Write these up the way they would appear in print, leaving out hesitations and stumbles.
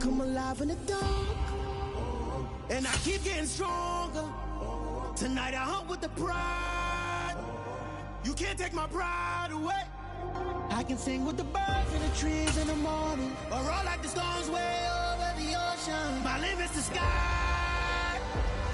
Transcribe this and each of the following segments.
come alive in the dark, and I keep getting stronger. Tonight I hunt with the pride. You can't take my pride away. I can sing with the birds and the trees in the morning, or roll like the storms way over the ocean. My limit's the sky.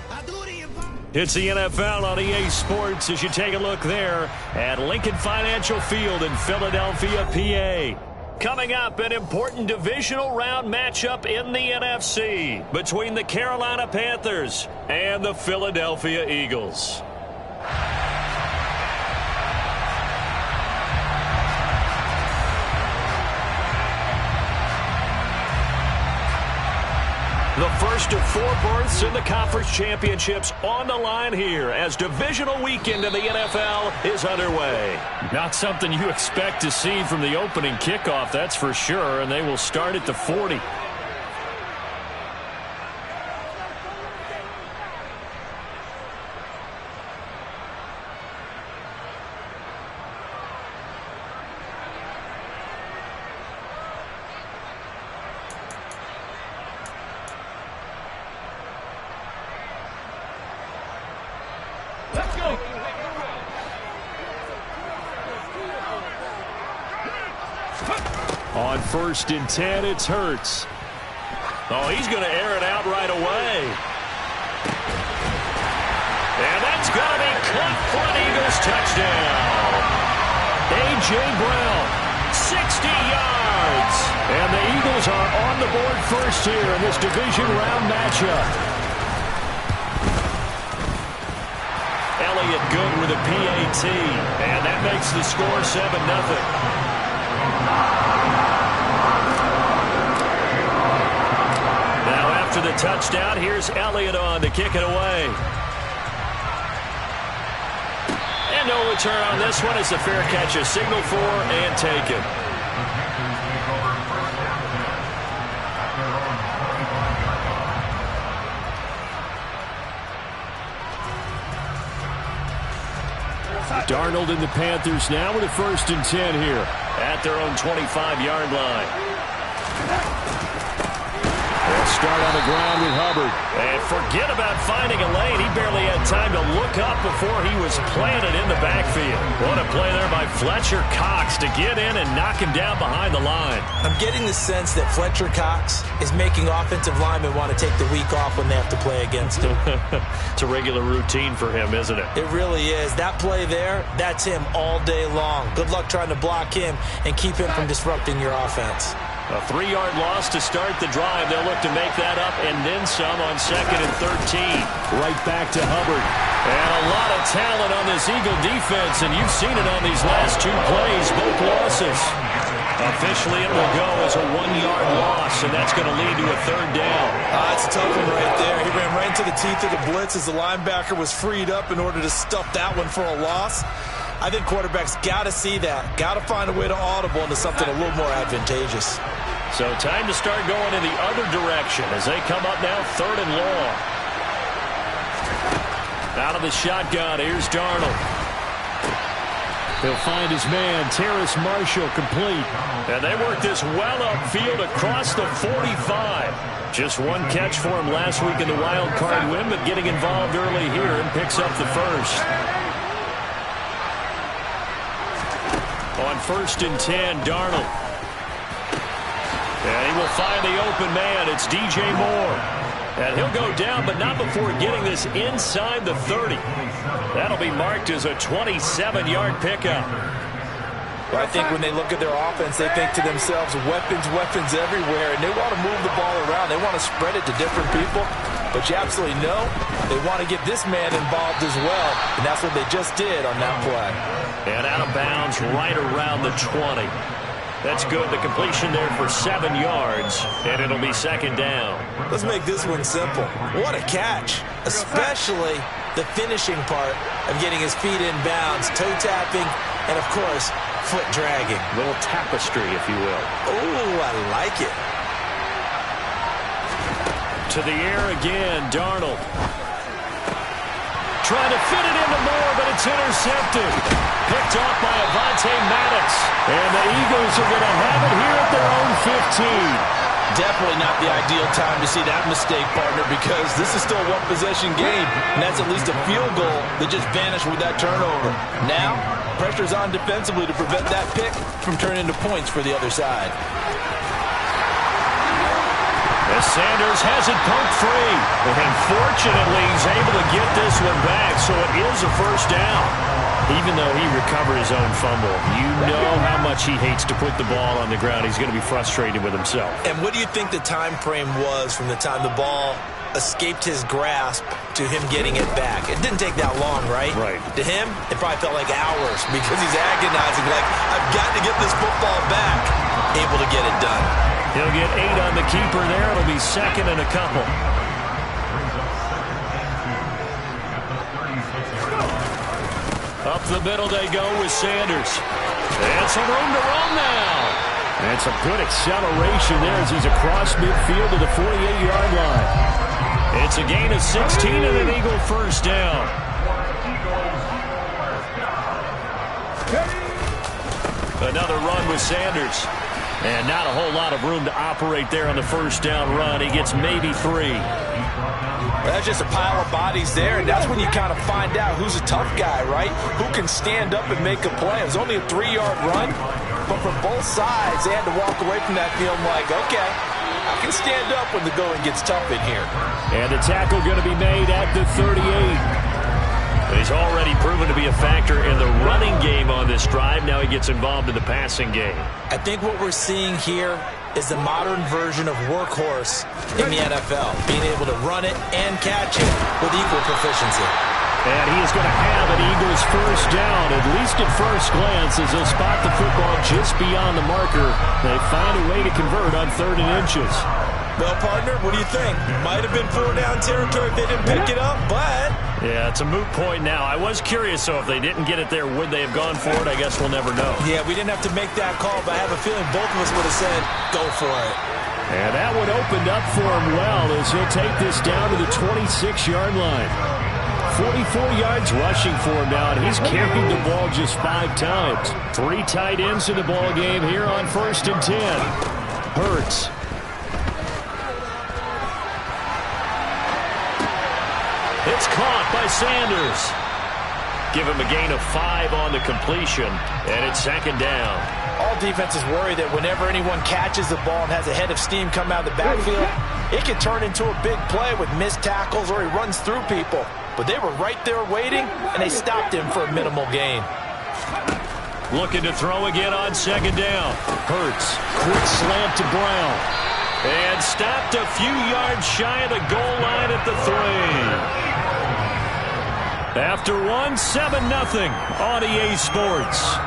I do the impossible. It's the NFL on EA Sports as you take a look there at Lincoln Financial Field in Philadelphia, PA. Coming up, an important divisional round matchup in the NFC between the Carolina Panthers and the Philadelphia Eagles. The first of 4 berths in the conference championships on the line here as divisional weekend in the NFL is underway. Not something you expect to see from the opening kickoff, that's for sure, and they will start at the 40. On 1st and 10, it's Hurts. Oh, he's going to air it out right away. And that's going to be caught for an Eagles touchdown. A.J. Brown, 60 yards. And the Eagles are on the board first here in this division round matchup. Elliott good with a PAT. And that makes the score 7-0. After the touchdown, here's Elliott on to kick it away. And no return on this one as the fair catch is signaled for and taken. Darnold and the Panthers now with a 1st and 10 here at their own 25-yard line. They'll start on the ground with Hubbard. And forget about finding a lane. He barely had time to look up before he was planted in the backfield. What a play there by Fletcher Cox to get in and knock him down behind the line. I'm getting the sense that Fletcher Cox is making offensive linemen want to take the week off when they have to play against him. It's a regular routine for him, isn't it? It really is. That play there, that's him all day long. Good luck trying to block him and keep him from disrupting your offense. A 3-yard loss to start the drive. They'll look to make that up and then some on 2nd and 13. Right back to Hubbard. And a lot of talent on this Eagle defense, and you've seen it on these last 2 plays, both losses. Officially, it will go as a 1-yard loss, and that's going to lead to a 3rd down. That's a tough one right there. He ran right into the teeth of the blitz as the linebacker was freed up in order to stuff that one for a loss. I think quarterbacks got to see that. Got to find a way to audible into something a little more advantageous. So time to start going in the other direction as they come up now 3rd and long. Out of the shotgun, here's Darnold. He'll find his man, Terrace Marshall, complete. And they work this well upfield across the 45. Just 1 catch for him last week in the wild card win, but getting involved early here and picks up the 1st. On 1st and 10, Darnold. And he will find the open man. It's DJ Moore. And he'll go down, but not before getting this inside the 30. That'll be marked as a 27-yard pickup. Well, I think when they look at their offense, they think to themselves, weapons, weapons everywhere, and they want to move the ball around. They want to spread it to different people. But you absolutely know they want to get this man involved as well, and that's what they just did on that play. And out of bounds right around the 20. That's good. The completion there for 7 yards, and it'll be 2nd down. Let's make this one simple. What a catch, especially the finishing part of getting his feet in bounds, toe tapping, and, of course, foot dragging. A little tapestry, if you will. Oh, I like it. To the air again, Darnold. Trying to fit it into Moore, but it's intercepted. Picked off by Avonte Maddox. And the Eagles are going to have it here at their own 15. definitely not the ideal time to see that mistake, partner, because this is still a one-possession game, and that's at least a field goal that just vanished with that turnover. Now, pressure's on defensively to prevent that pick from turning into points for the other side. As Sanders has it poked free. And fortunately, he's able to get this one back, so it is a first down. Even though he recovered his own fumble, you know how much he hates to put the ball on the ground. He's going to be frustrated with himself. And what do you think the time frame was from the time the ball escaped his grasp to him getting it back? It didn't take that long, right? Right. To him, it probably felt like hours because he's agonizing, like, I've got to get this football back. Able to get it done. He'll get 8 on the keeper there. It'll be second and a couple. Up the middle they go with Sanders. And some room to run now. And some good acceleration there as he's across midfield to the 48-yard line. It's a gain of 16 and an Eagle first down. Another run with Sanders. And not a whole lot of room to operate there on the first down run. He gets maybe 3. That's just a pile of bodies there, and that's when you kind of find out who's a tough guy, right? Who can stand up and make a play. It was only a 3-yard run, but for both sides, they had to walk away from that feeling like, okay, I can stand up when the going gets tough in here. And the tackle going to be made at the 38. He's already proven to be a factor in the running game on this drive. Now he gets involved in the passing game. I think what we're seeing here is the modern version of workhorse in the NFL, being able to run it and catch it with equal proficiency. And he is going to have an Eagles first down, at least at first glance, as they'll spot the football just beyond the marker. They find a way to convert on 3rd and inches. Well, partner, what do you think? Might have been 4-down territory if they didn't pick it up, but... Yeah, it's a moot point now. I was curious, so if they didn't get it there, would they have gone for it? I guess we'll never know. Yeah, we didn't have to make that call, but I have a feeling both of us would have said, go for it. And that one opened up for him well as he'll take this down to the 26-yard line. 44 yards rushing for him now, and he's carried the ball just 5 times. 3 tight ends in the ball game here on 1st and 10. Hurts. It's caught by Sanders. Give him a gain of 5 on the completion, and it's 2nd down. All defenses worry that whenever anyone catches the ball and has a head of steam come out of the backfield, it can turn into a big play with missed tackles or he runs through people. But they were right there waiting, and they stopped him for a minimal gain. Looking to throw again on 2nd down. Hurts. Quick slant to Brown. And stopped a few yards shy of the goal line at the 3. After 1, 7-0 on EA Sports.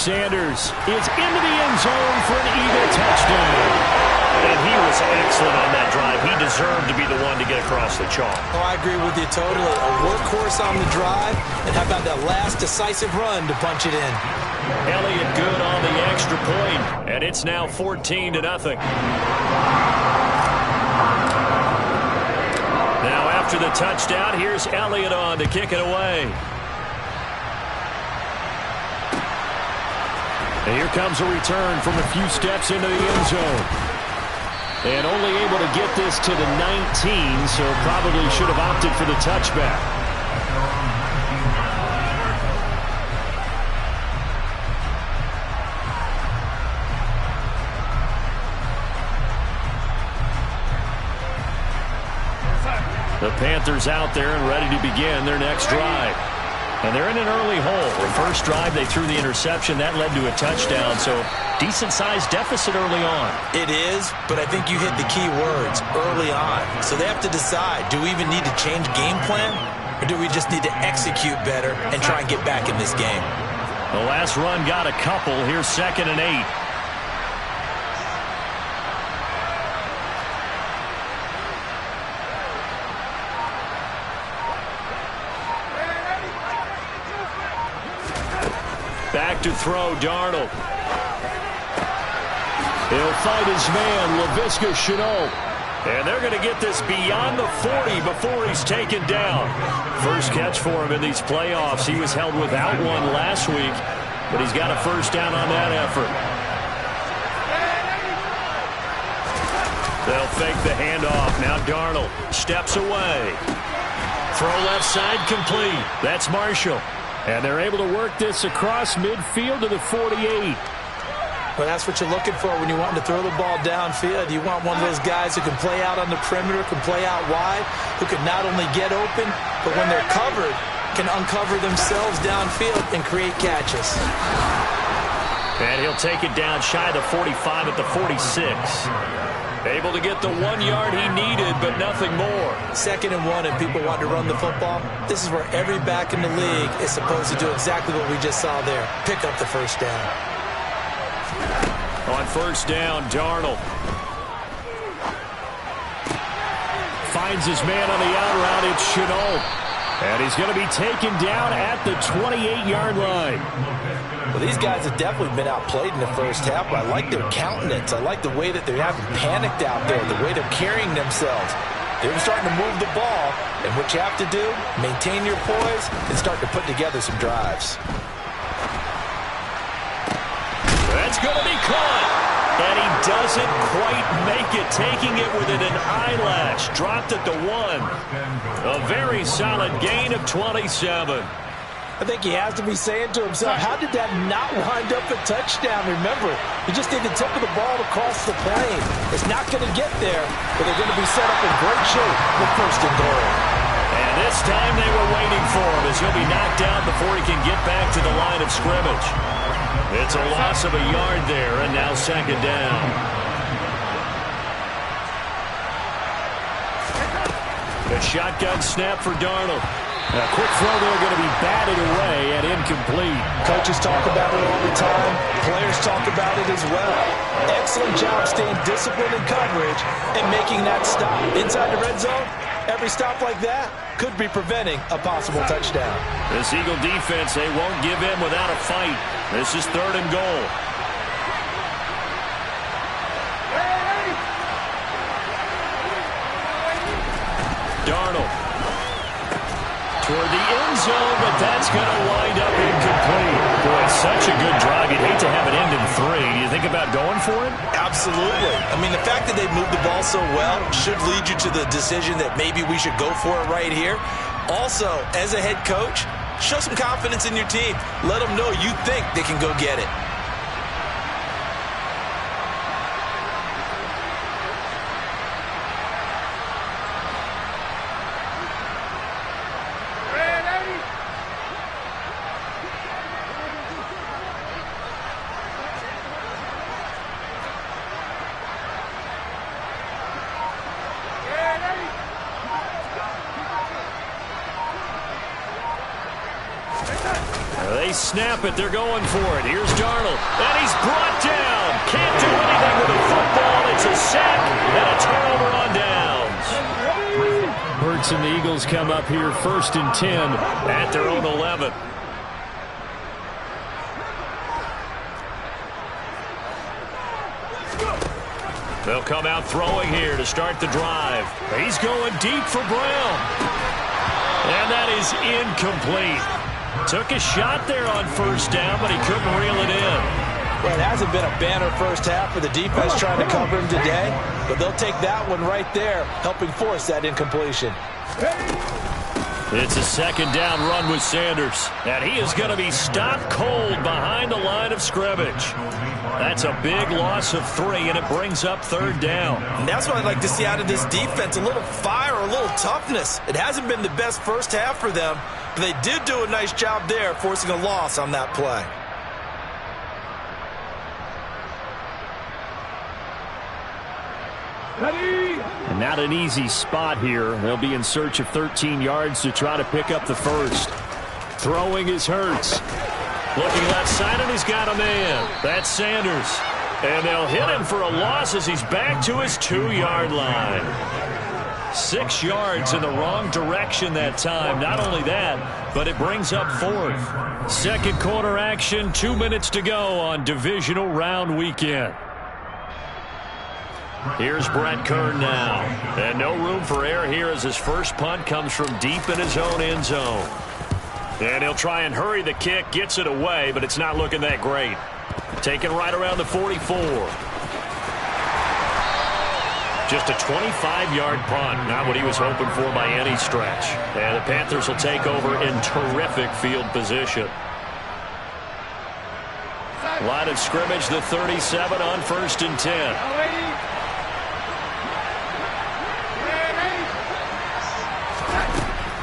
Sanders is into the end zone for an Eagle touchdown. And he was excellent on that drive. He deserved to be the one to get across the chalk. Oh, I agree with you totally. A workhorse on the drive, and how about that last decisive run to punch it in? Elliott good on the extra point, and it's now 14-0. Now after the touchdown, here's Elliott on to kick it away. And here comes a return from a few steps into the end zone. And only able to get this to the 19, so probably should have opted for the touchback. The Panthers out there and ready to begin their next drive. And they're in an early hole. The first drive, they threw the interception. That led to a touchdown, so decent-sized deficit early on. It is, but I think you hit the key words, early on. So they have to decide, do we even need to change game plan, or do we just need to execute better and try and get back in this game? The last run got a couple. Here's 2nd and 8. Back to throw, Darnold. He'll fight his man, Laviska Shenault. And they're going to get this beyond the 40 before he's taken down. First catch for him in these playoffs. He was held without one last week, but he's got a first down on that effort. They'll fake the handoff. Now Darnold steps away. Throw left side complete. That's Marshall. And they're able to work this across midfield to the 48. Well, that's what you're looking for when you want to throw the ball downfield. You want one of those guys who can play out on the perimeter, can play out wide, who can not only get open, but when they're covered, can uncover themselves downfield and create catches. And he'll take it down shy of the 45 at the 46. Able to get the 1 yard he needed, but nothing more. 2nd and 1, and people want to run the football. This is where every back in the league is supposed to do exactly what we just saw there. Pick up the first down. On first down, Darnold finds his man on the out route. It's Shenault. And he's going to be taken down at the 28-yard line. Well, these guys have definitely been outplayed in the first half, but I like their countenance. I like the way that they haven't panicked out there, the way they're carrying themselves. They're starting to move the ball, and what you have to do, maintain your poise and start to put together some drives. That's going to be caught. And he doesn't quite make it, taking it within an eyelash. Dropped at the 1. A very solid gain of 27. I think he has to be saying to himself, how did that not wind up a touchdown? Remember, he just did the tip of the ball across the plane. It's not going to get there, but they're going to be set up in great shape with first and goal. And this time they were waiting for him as he'll be knocked down before he can get back to the line of scrimmage. It's a loss of a yard there, and now 2nd down. A shotgun snap for Darnold. A quick throw there going to be batted away and incomplete. Coaches talk about it all the time. Players talk about it as well. Excellent job staying disciplined in coverage and making that stop. Inside the red zone, every stop like that could be preventing a possible touchdown. This Eagle defense, they won't give in without a fight. This is 3rd and goal. Darnold toward the end zone, but that's going to wind up incomplete. Boy, such a good drive. You'd hate to have it end in 3. Do you think about going for it? Absolutely. I mean, the fact that they moved the ball so well should lead you to the decision that maybe we should go for it right here. Also, as a head coach, show some confidence in your team. Let them know you think they can go get it. They snap it. They're going for it. Here's Darnold. And he's brought down. Can't do anything with the football. It's a sack and a turnover on downs. Burks and the Eagles come up here 1st and 10 at their own 11. They'll come out throwing here to start the drive. He's going deep for Brown. And that is incomplete. Took a shot there on first down, but he couldn't reel it in. Well, it hasn't been a banner first half for the defense trying to cover him today, but they'll take that one right there, helping force that incompletion. It's a 2nd down run with Sanders, and he is going to be stopped cold behind the line of scrimmage. That's a big loss of 3, and it brings up 3rd down. And that's what I'd like to see out of this defense, a little fire, a little toughness. It hasn't been the best first half for them, but they did do a nice job there, forcing a loss on that play. And not an easy spot here. They'll be in search of 13 yards to try to pick up the first. Throwing is Hurts. Looking left side, and he's got a man. That's Sanders. And they'll hit him for a loss as he's back to his 2-yard line. 6 yards in the wrong direction that time. Not only that, but it brings up 4th. Second quarter action, 2 minutes to go on divisional round weekend. Here's Brett Kern now. And no room for error here as his first punt comes from deep in his own end zone. And he'll try and hurry the kick, gets it away, but it's not looking that great. Taken right around the 44. Just a 25-yard punt, not what he was hoping for by any stretch. And the Panthers will take over in terrific field position. Line of scrimmage, the 37 on 1st and 10.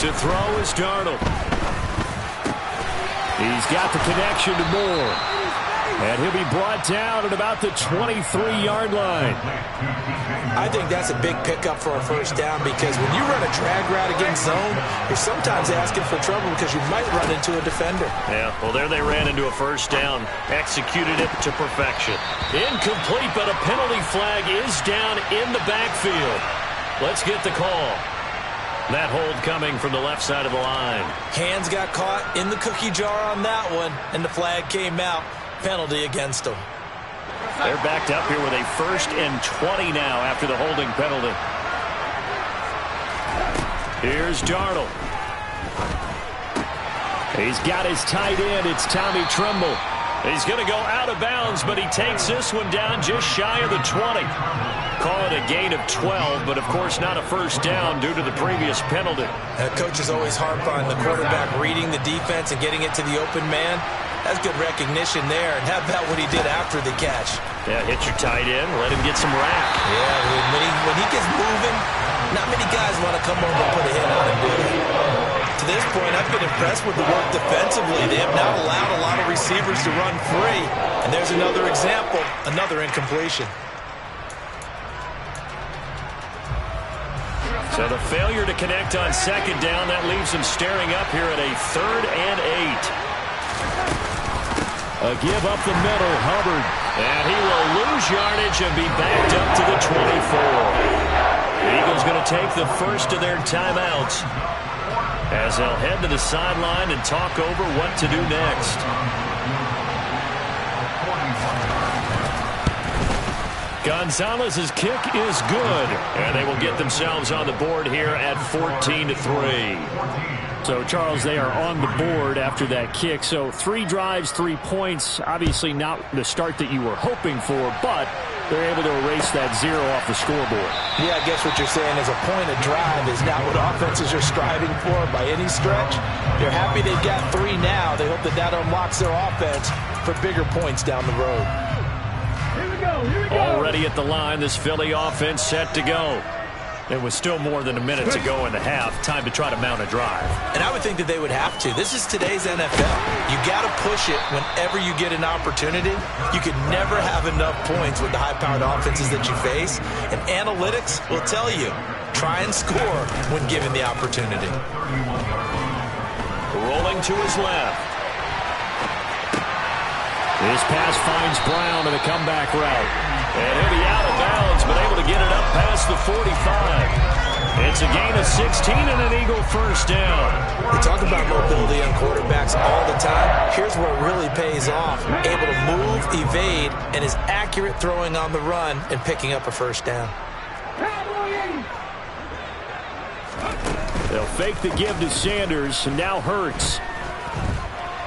To throw is Darnold. He's got the connection to Moore. And he'll be brought down at about the 23-yard line. I think that's a big pickup for a first down because when you run a drag route against zone, you're sometimes asking for trouble because you might run into a defender. Yeah, well, there they ran into a first down. Executed it to perfection. Incomplete, but a penalty flag is down in the backfield. Let's get the call. That hold coming from the left side of the line. Hands got caught in the cookie jar on that one, and the flag came out. Penalty against them. They're backed up here with a 1st and 20 now after the holding penalty. Here's Darnold. He's got his tight end. It's Tommy Tremble. He's going to go out of bounds, but he takes this one down just shy of the 20. Call it a gain of 12, but of course not a first down due to the previous penalty. Coaches always harp on the quarterback reading the defense and getting it to the open man. That's good recognition there. And how about what he did after the catch? Yeah, hit your tight end, let him get some rack. Yeah, when he gets moving, not many guys want to come over and put a hit on him, do they? To this point, I've been impressed with the work defensively. They have not allowed a lot of receivers to run free. And there's another example, another incompletion. So the failure to connect on 2nd down, that leaves him staring up here at a 3rd and 8. A give up the middle, Hubbard. And he will lose yardage and be backed up to the 24. The Eagles going to take the first of their timeouts as they'll head to the sideline and talk over what to do next. Gonzalez's kick is good, and they will get themselves on the board here at 14-3. So, Charles, they are on the board after that kick. So 3 drives, 3 points. Obviously not the start that you were hoping for, but they're able to erase that 0 off the scoreboard. Yeah, I guess what you're saying is a point of drive is not what offenses are striving for by any stretch. They're happy they've got 3 now. They hope that that unlocks their offense for bigger points down the road. Already at the line, this Philly offense set to go. There was still more than a minute to go in the half. Time to try to mount a drive. And I would think that they would have to. This is today's NFL. You got to push it whenever you get an opportunity. You can never have enough points with the high-powered offenses that you face. And analytics will tell you, try and score when given the opportunity. Rolling to his left. This pass finds Brown in a comeback route. And he'll be out of bounds, but able to get it up past the 45. It's a gain of 16 and an Eagle first down. We talk about mobility on quarterbacks all the time. Here's where it really pays off. Able to move, evade, and is accurate throwing on the run and picking up a first down. They'll fake the give to Sanders, and now Hurts.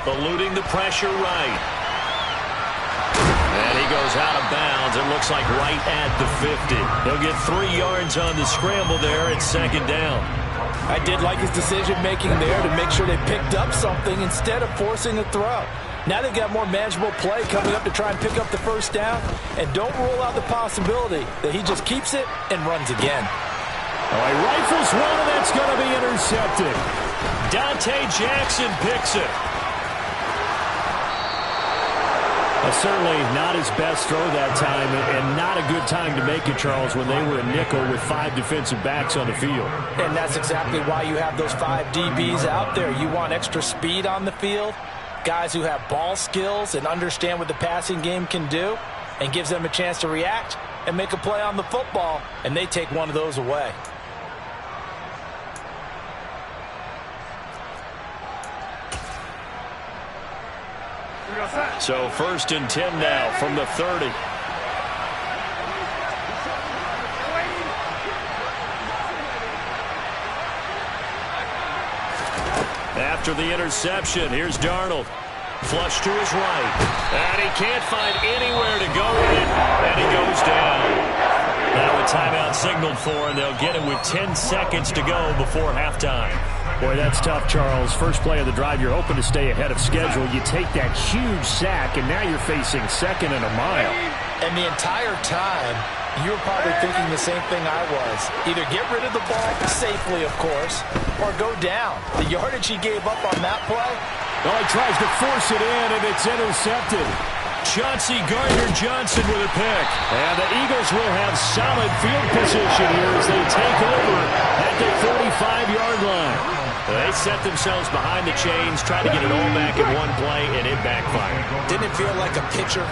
Eluding the pressure right. And he goes out of bounds. It looks like right at the 50. He'll get 3 yards on the scramble there at 2nd down. I did like his decision-making there to make sure they picked up something instead of forcing a throw. Now they've got more manageable play coming up to try and pick up the first down. And don't rule out the possibility that he just keeps it and runs again. Oh, he rifles one, and that's going to be intercepted. Dante Jackson picks it. Certainly not his best throw that time, and not a good time to make it, Charles, when they were a nickel with 5 defensive backs on the field. And that's exactly why you have those 5 DBs out there. You want extra speed on the field, guys who have ball skills and understand what the passing game can do, and gives them a chance to react and make a play on the football, and they take one of those away. So 1st and 10 now from the 30. After the interception, here's Darnold. Flush to his right. And he can't find anywhere to go with it. And he goes down. Now a timeout signaled for, and they'll get it with 10 seconds to go before halftime. Boy, that's tough, Charles. First play of the drive, you're hoping to stay ahead of schedule. You take that huge sack, and now you're facing 2nd and a mile. And the entire time, you were probably thinking the same thing I was. Either get rid of the ball safely, of course, or go down. The yardage he gave up on that play. Well, he tries to force it in, and it's intercepted. Chauncey Gardner-Johnson with a pick. And the Eagles will have solid field position here as they take over at the 45-yard line. They set themselves behind the chains, trying to get it all back in one play, and it backfired. Didn't it feel like a pitcher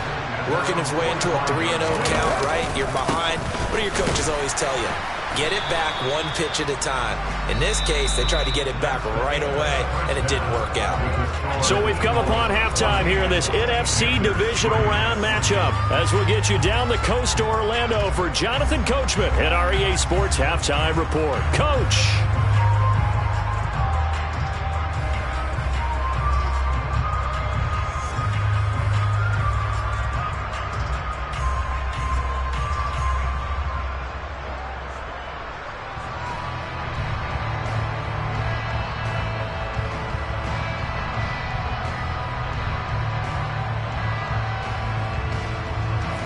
working his way into a 3-0 count, right? You're behind. What do your coaches always tell you? Get it back one pitch at a time. In this case, they tried to get it back right away, and it didn't work out. So we've come upon halftime here in this NFC Divisional Round matchup as we'll get you down the coast to Orlando for Jonathan Coachman at our EA Sports Halftime Report. Coach!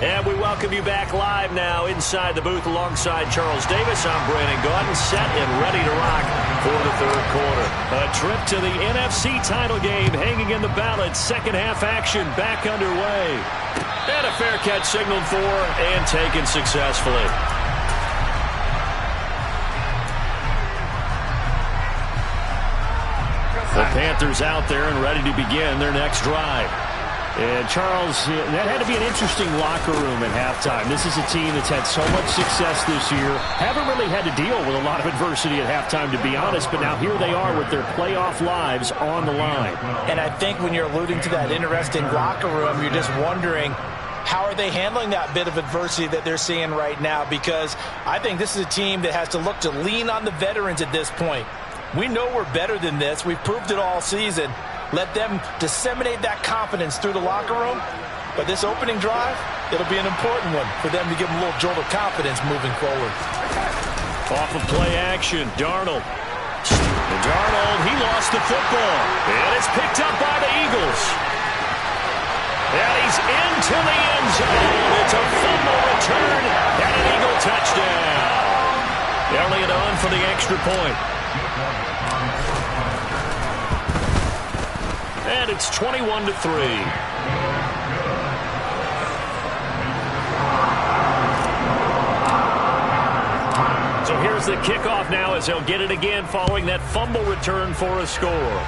And we welcome you back live now inside the booth alongside Charles Davis. I'm Brandon Gaudin, set and ready to rock for the 3rd quarter. A trip to the NFC title game hanging in the balance. Second half action back underway. And a fair catch signaled for and taken successfully. The Panthers out there and ready to begin their next drive. And, Charles, that had to be an interesting locker room at halftime. This is a team that's had so much success this year. Haven't really had to deal with a lot of adversity at halftime, to be honest, but now here they are with their playoff lives on the line. And I think when you're alluding to that interesting locker room, you're just wondering, how are they handling that bit of adversity that they're seeing right now? Because I think this is a team that has to look to lean on the veterans at this point. We know we're better than this. We've proved it all season. Let them disseminate that confidence through the locker room. But this opening drive, it'll be an important one for them to give them a little jolt of confidence moving forward. Off of play action, Darnold. And Darnold, he lost the football. And it's picked up by the Eagles. And he's into the end zone. It's a fumble return and an Eagle touchdown. Elliott on for the extra point. And it's 21-3. So here's the kickoff now as they'll get it again following that fumble return for a score.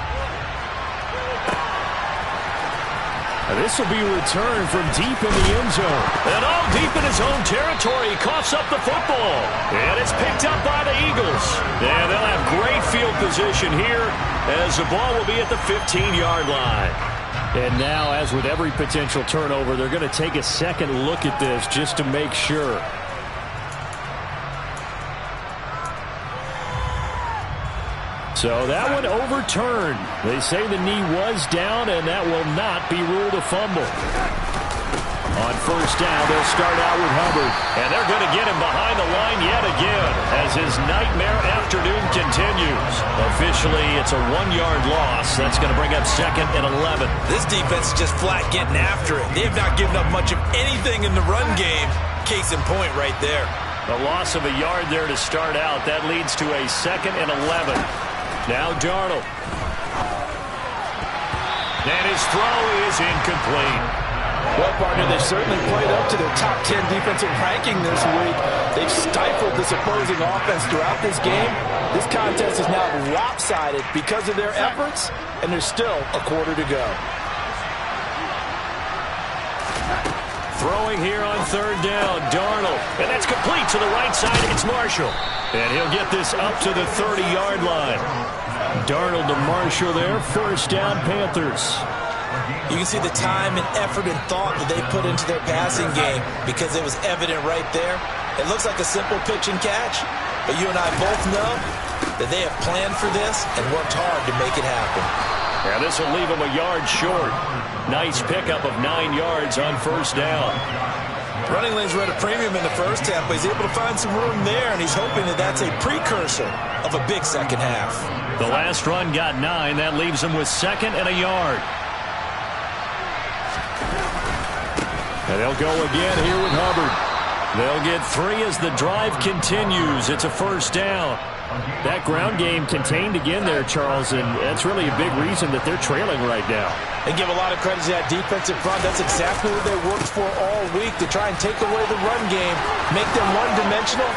This will be returned from deep in the end zone. And deep in his own territory, he coughs up the football. And it's picked up by the Eagles. And they'll have great field position here as the ball will be at the 15-yard line. And now, as with every potential turnover, they're going to take a second look at this just to make sure. So that one overturned. They say the knee was down, and that will not be ruled a fumble. On first down, they'll start out with Hubbard. And they're going to get him behind the line yet again as his nightmare afternoon continues. Officially, it's a 1-yard loss. That's going to bring up 2nd and 11. This defense is just flat getting after it. They have not given up much of anything in the run game. Case in point right there. A loss of a yard there to start out. That leads to a 2nd and 11. Now Darnold. And his throw is incomplete. Well, partner, they've certainly played up to their top 10 defensive ranking this week. They've stifled this opposing offense throughout this game. This contest is now lopsided because of their efforts, and there's still a quarter to go. Throwing here on 3rd down, Darnold. And that's complete to the right side. It's Marshall. And he'll get this up to the 30-yard line. Darnold to Marshall there. First down, Panthers. You can see the time and effort and thought that they put into their passing game because it was evident right there. It looks like a simple pitch and catch, but you and I both know that they have planned for this and worked hard to make it happen. Yeah, this will leave him a yard short. Nice pickup of 9 yards on first down. Running lanes were at a premium in the first half, but he's able to find some room there, and he's hoping that that's a precursor of a big second half. The last run got 9. That leaves him with 2nd and a yard. And they'll go again here with Hubbard. They'll get 3 as the drive continues. It's a first down. That ground game contained again there, Charles, and that's really a big reason that they're trailing right now. They give a lot of credit to that defensive front. That's exactly what they worked for all week, to try and take away the run game, make them one-dimensional.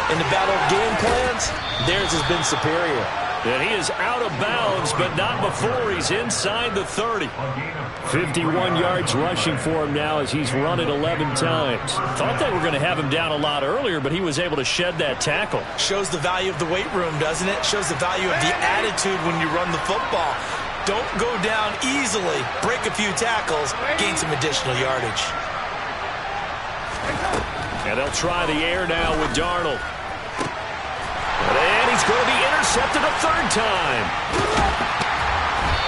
In the battle of game plans, theirs has been superior. And he is out of bounds, but not before he's inside the 30. 51 yards rushing for him now as he's run it 11 times. Thought they were going to have him down a lot earlier, but he was able to shed that tackle. Shows the value of the weight room, doesn't it? Shows the value of the attitude when you run the football. Don't go down easily. Break a few tackles, gain some additional yardage. And they'll try the air now with Darnold. And he's going to be intercepted a 3rd time.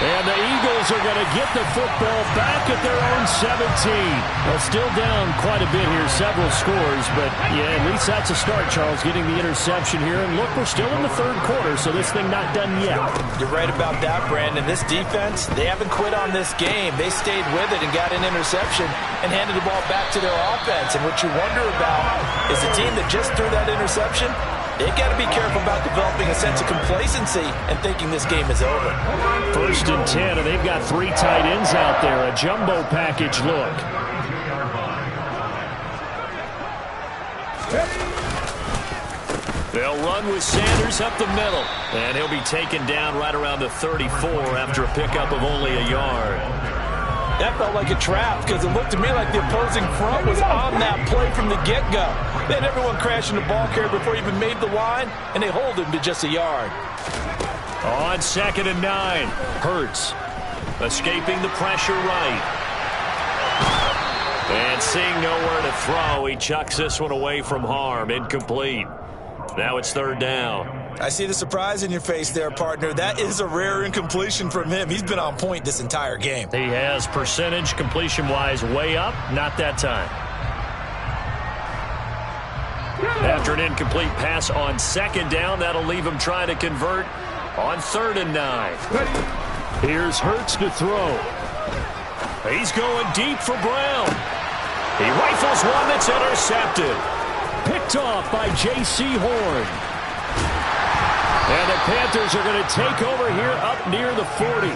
And the Eagles are going to get the football back at their own 17. Well, still down quite a bit here, several scores, but yeah, at least that's a start, Charles, getting the interception here. And look, we're still in the 3rd quarter, so this thing not done yet. You're right about that, Brandon. This defense, they haven't quit on this game. They stayed with it and got an interception and handed the ball back to their offense. And what you wonder about is the team that just threw that interception, they've got to be careful about developing a sense of complacency and thinking this game is over. 1st and 10, and they've got 3 tight ends out there. A jumbo package look. They'll run with Sanders up the middle. And he'll be taken down right around the 34 after a pickup of only a yard. That felt like a trap because it looked to me like the opposing front was on that play from the get-go. They had everyone crashing the ball carrier before he even made the line, and they hold him to just a yard. On 2nd and 9, Hurts escaping the pressure right. And seeing nowhere to throw, he chucks this one away from harm. Incomplete. Now it's 3rd down. I see the surprise in your face there, partner. That is a rare incompletion from him. He's been on point this entire game. He has percentage completion-wise way up. Not that time. After an incomplete pass on 2nd down, that'll leave him trying to convert on 3rd and 9. Here's Hurts to throw. He's going deep for Brown. He rifles one that's intercepted. Picked off by J.C. Horn. And the Panthers are going to take over here up near the 40.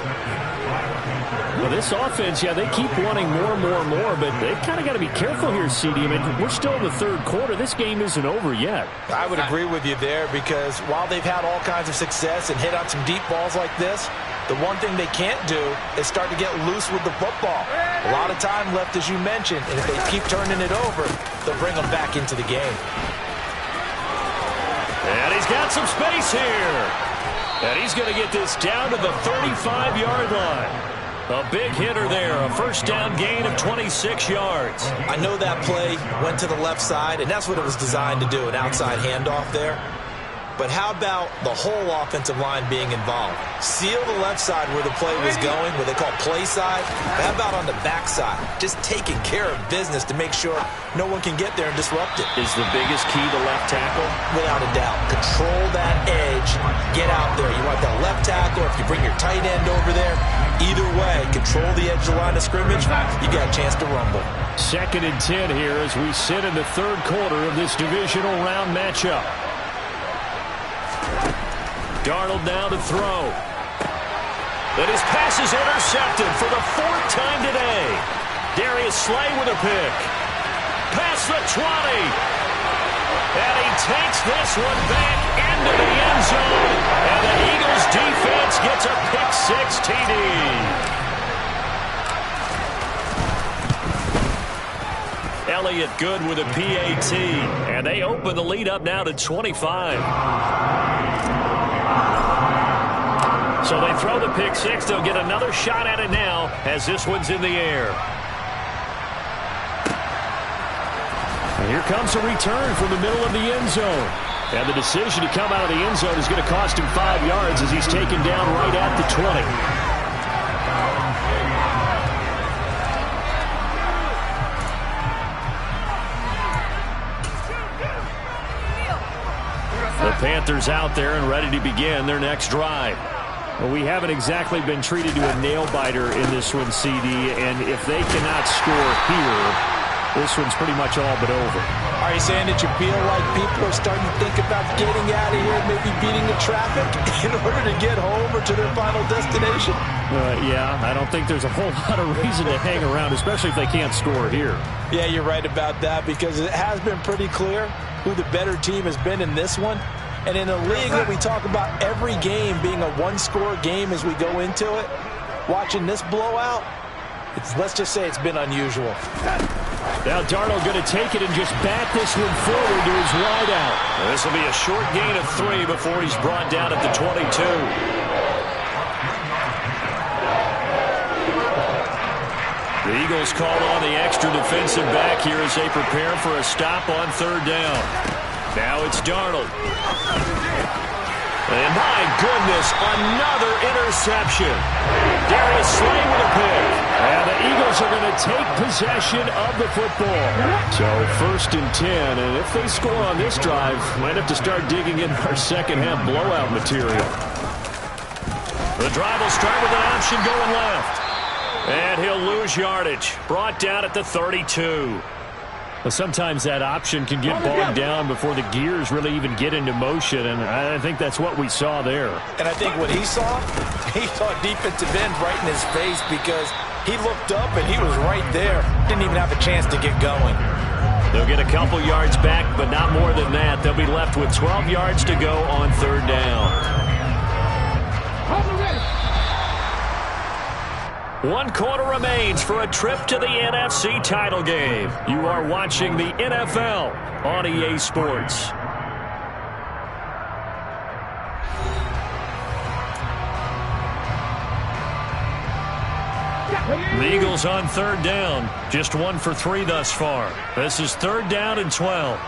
Well, this offense, yeah, they keep wanting more and more and more, but they've kind of got to be careful here, CD. I mean, we're still in the 3rd quarter. This game isn't over yet. I would agree with you there because while they've had all kinds of success and hit on some deep balls like this, the one thing they can't do is start to get loose with the football. A lot of time left, as you mentioned, and if they keep turning it over, they'll bring them back into the game. And he's got some space here. And he's going to get this down to the 35-yard line. A big hitter there, a first down gain of 26 yards. I know that play went to the left side, and that's what it was designed to do, an outside handoff there. But how about the whole offensive line being involved? Seal the left side where the play was going, what they call play side. But how about on the back side? Just taking care of business to make sure no one can get there and disrupt it. Is the biggest key to left tackle? Without a doubt. Control that edge. Get out there. You want that left tackle, or if you bring your tight end over there, either way, control the edge of the line of scrimmage, you got a chance to rumble. 2nd and 10 here as we sit in the 3rd quarter of this divisional round matchup. Darnold now to throw. But his pass is intercepted for the 4th time today. Darius Slay with a pick. Past the 20. And he takes this one back into the end zone. And the Eagles defense gets a pick-6 TD. Elliott good with a PAT. And they open the lead up now to 25. So they throw the pick six. They'll get another shot at it now as this one's in the air. And here comes a return from the middle of the end zone. And the decision to come out of the end zone is going to cost him 5 yards as he's taken down right at the 20. The Panthers out there and ready to begin their next drive. Well, we haven't exactly been treated to a nail-biter in this one, CD, and if they cannot score here, this one's pretty much all but over. Are you saying that you feel like people are starting to think about getting out of here, maybe beating the traffic in order to get home or to their final destination? Yeah, I don't think there's a whole lot of reason to hang around, especially if they can't score here. Yeah, you're right about that because it has been pretty clear who the better team has been in this one. And in a league that we talk about every game being a one-score game as we go into it, watching this blowout, let's just say it's been unusual. Now Darnold going to take it and just bat this one forward to his wideout. This will be a short gain of 3 before he's brought down at the 22. The Eagles call on the extra defensive back here as they prepare for a stop on 3rd down. Now it's Darnold. And my goodness, another interception. Darius Slay with a pick. And the Eagles are going to take possession of the football. So 1st and 10, and if they score on this drive, might have to start digging in our second half blowout material. The drive will start with an option going left. And he'll lose yardage. Brought down at the 32. Well, sometimes that option can get bogged down before the gears really even get into motion, and I think that's what we saw there. And I think what he saw defensive end right in his face because he looked up and he was right there. Didn't even have a chance to get going. They'll get a couple yards back, but not more than that. They'll be left with 12 yards to go on 3rd down. 1 quarter remains for a trip to the NFC title game. You are watching the NFL on EA Sports. The Eagles on 3rd down. Just 1 for 3 thus far. This is 3rd down and 12.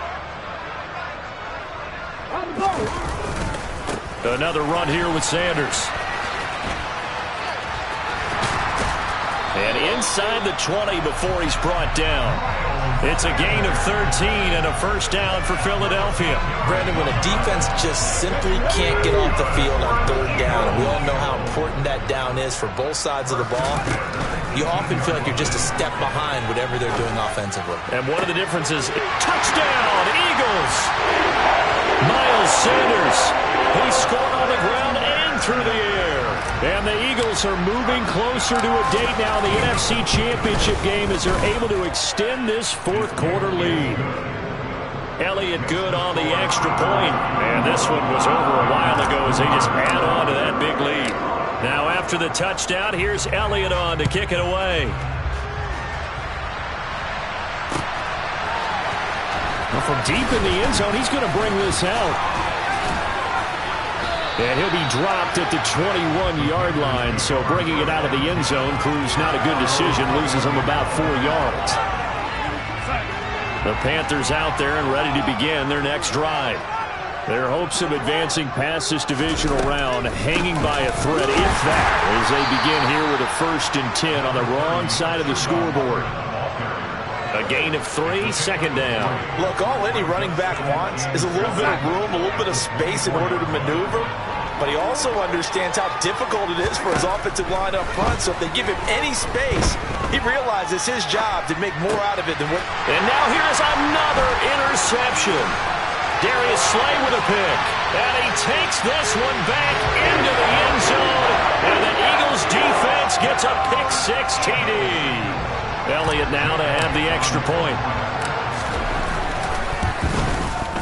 Another run here with Sanders. And inside the 20 before he's brought down. It's a gain of 13 and a 1st down for Philadelphia. Brandon, when a defense just simply can't get off the field on 3rd down, we all know how important that down is for both sides of the ball. You often feel like you're just a step behind whatever they're doing offensively. And one of the differences, touchdown, Eagles! Miles Sanders, he scored on the ground and through the air. And the Eagles are moving closer to a date now in the NFC Championship game as they're able to extend this 4th quarter lead. Elliott good on the extra point. And this one was over a while ago as they just add on to that big lead. Now after the touchdown, here's Elliott on to kick it away. Well, from deep in the end zone, he's going to bring this out. And he'll be dropped at the 21-yard line, so bringing it out of the end zone proves not a good decision, loses him about 4 yards. The Panthers out there and ready to begin their next drive. Their hopes of advancing past this divisional round hanging by a thread, if that, as they begin here with a 1st and 10 on the wrong side of the scoreboard. A gain of 3, 2nd down. Look, all any running back wants is a little bit of room, a little bit of space in order to maneuver. But he also understands how difficult it is for his offensive line up front. So if they give him any space, he realizes his job to make more out of it than what. And now here's another interception. Darius Slay with a pick. And he takes this one back into the end zone. And the Eagles defense gets a pick 6 TD. Elliott now to have the extra point.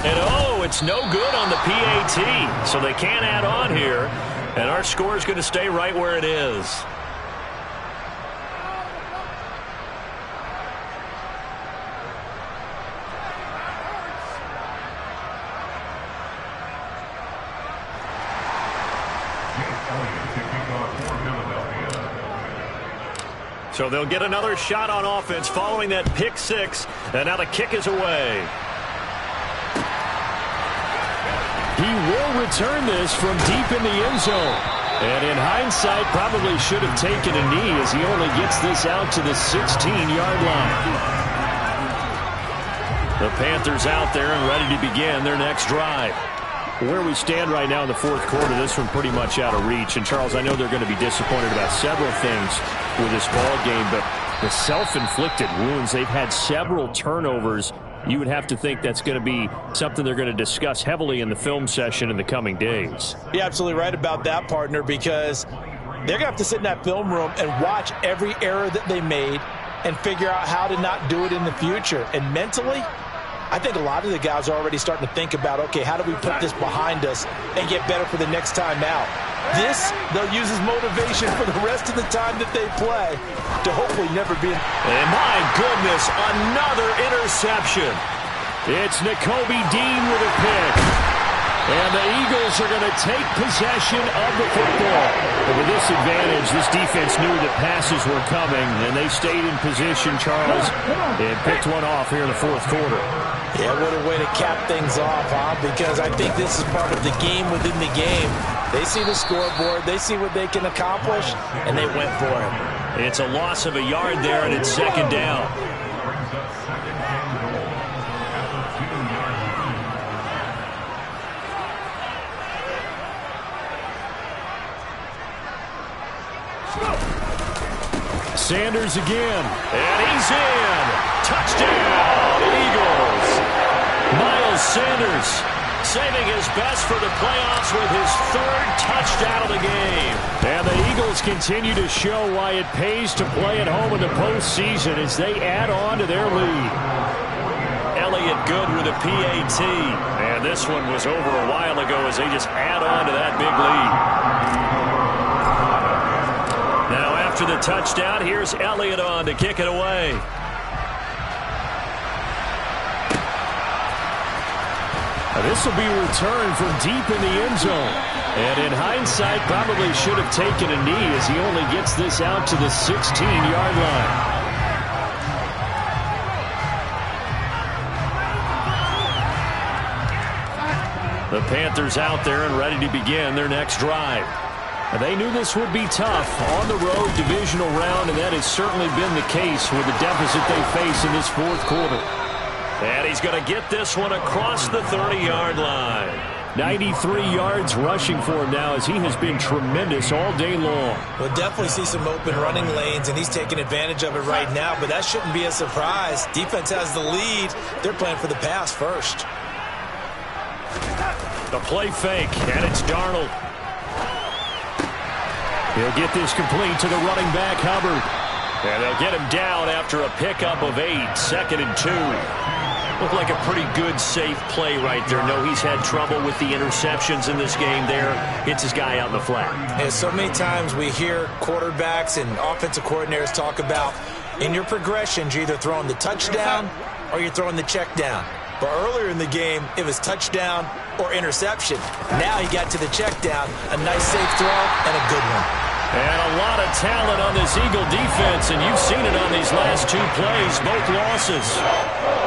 And oh, it's no good on the PAT, so they can't add on here. And our score is going to stay right where it is. So they'll get another shot on offense following that pick six. And now the kick is away. He will return this from deep in the end zone. And in hindsight, probably should have taken a knee as he only gets this out to the 16-yard line. The Panthers out there and ready to begin their next drive. Where we stand right now in the fourth quarter, this one pretty much out of reach. And, Charles, I know they're going to be disappointed about several things with this ball game, but the self-inflicted wounds, they've had several turnovers. You would have to think that's going to be something they're going to discuss heavily in the film session in the coming days. You're absolutely right about that, partner, because they're going to have to sit in that film room and watch every error that they made and figure out how to not do it in the future. And mentally, I think a lot of the guys are already starting to think about, okay, how do we put this behind us and get better for the next time out? This, they'll use as motivation for the rest of the time that they play to hopefully never be in. And my goodness, another interception. It's Nakobe Dean with a pick. And the Eagles are going to take possession of the football. And with this advantage, this defense knew that passes were coming, and they stayed in position, Charles, and picked one off here in the fourth quarter. Yeah, what a way to cap things off, huh? Because I think this is part of the game within the game. They see the scoreboard, they see what they can accomplish, and they went for it. It's a loss of a yard there, and it's second down. Sanders again. And he's in. Touchdown, Eagles. Miles Sanders saving his best for the playoffs with his third touchdown of the game. And the Eagles continue to show why it pays to play at home in the postseason as they add on to their lead. Elliott Good with a PAT. And this one was over a while ago as they just add on to that big lead. Now after the touchdown, here's Elliott on to kick it away. This will be returned from deep in the end zone. And in hindsight, probably should have taken a knee as he only gets this out to the 16-yard line. The Panthers out there and ready to begin their next drive. And they knew this would be tough on the road divisional round, and that has certainly been the case with the deficit they face in this fourth quarter. And he's going to get this one across the 30-yard line. 93 yards rushing for him now as he has been tremendous all day long. We'll definitely see some open running lanes, and he's taking advantage of it right now, but that shouldn't be a surprise. Defense has the lead. They're playing for the pass first. The play fake, and it's Darnold. He'll get this complete to the running back, Hubbard. And they'll get him down after a pickup of 8, 2nd and 2. Looked like a pretty good, safe play right there. No, he's had trouble with the interceptions in this game there. Hits his guy out in the flat. And so many times we hear quarterbacks and offensive coordinators talk about in your progressions, you're either throwing the touchdown or you're throwing the check down. But earlier in the game, it was touchdown or interception. Now he got to the check down, a nice safe throw and a good one. And a lot of talent on this Eagle defense, and you've seen it on these last 2 plays, both losses.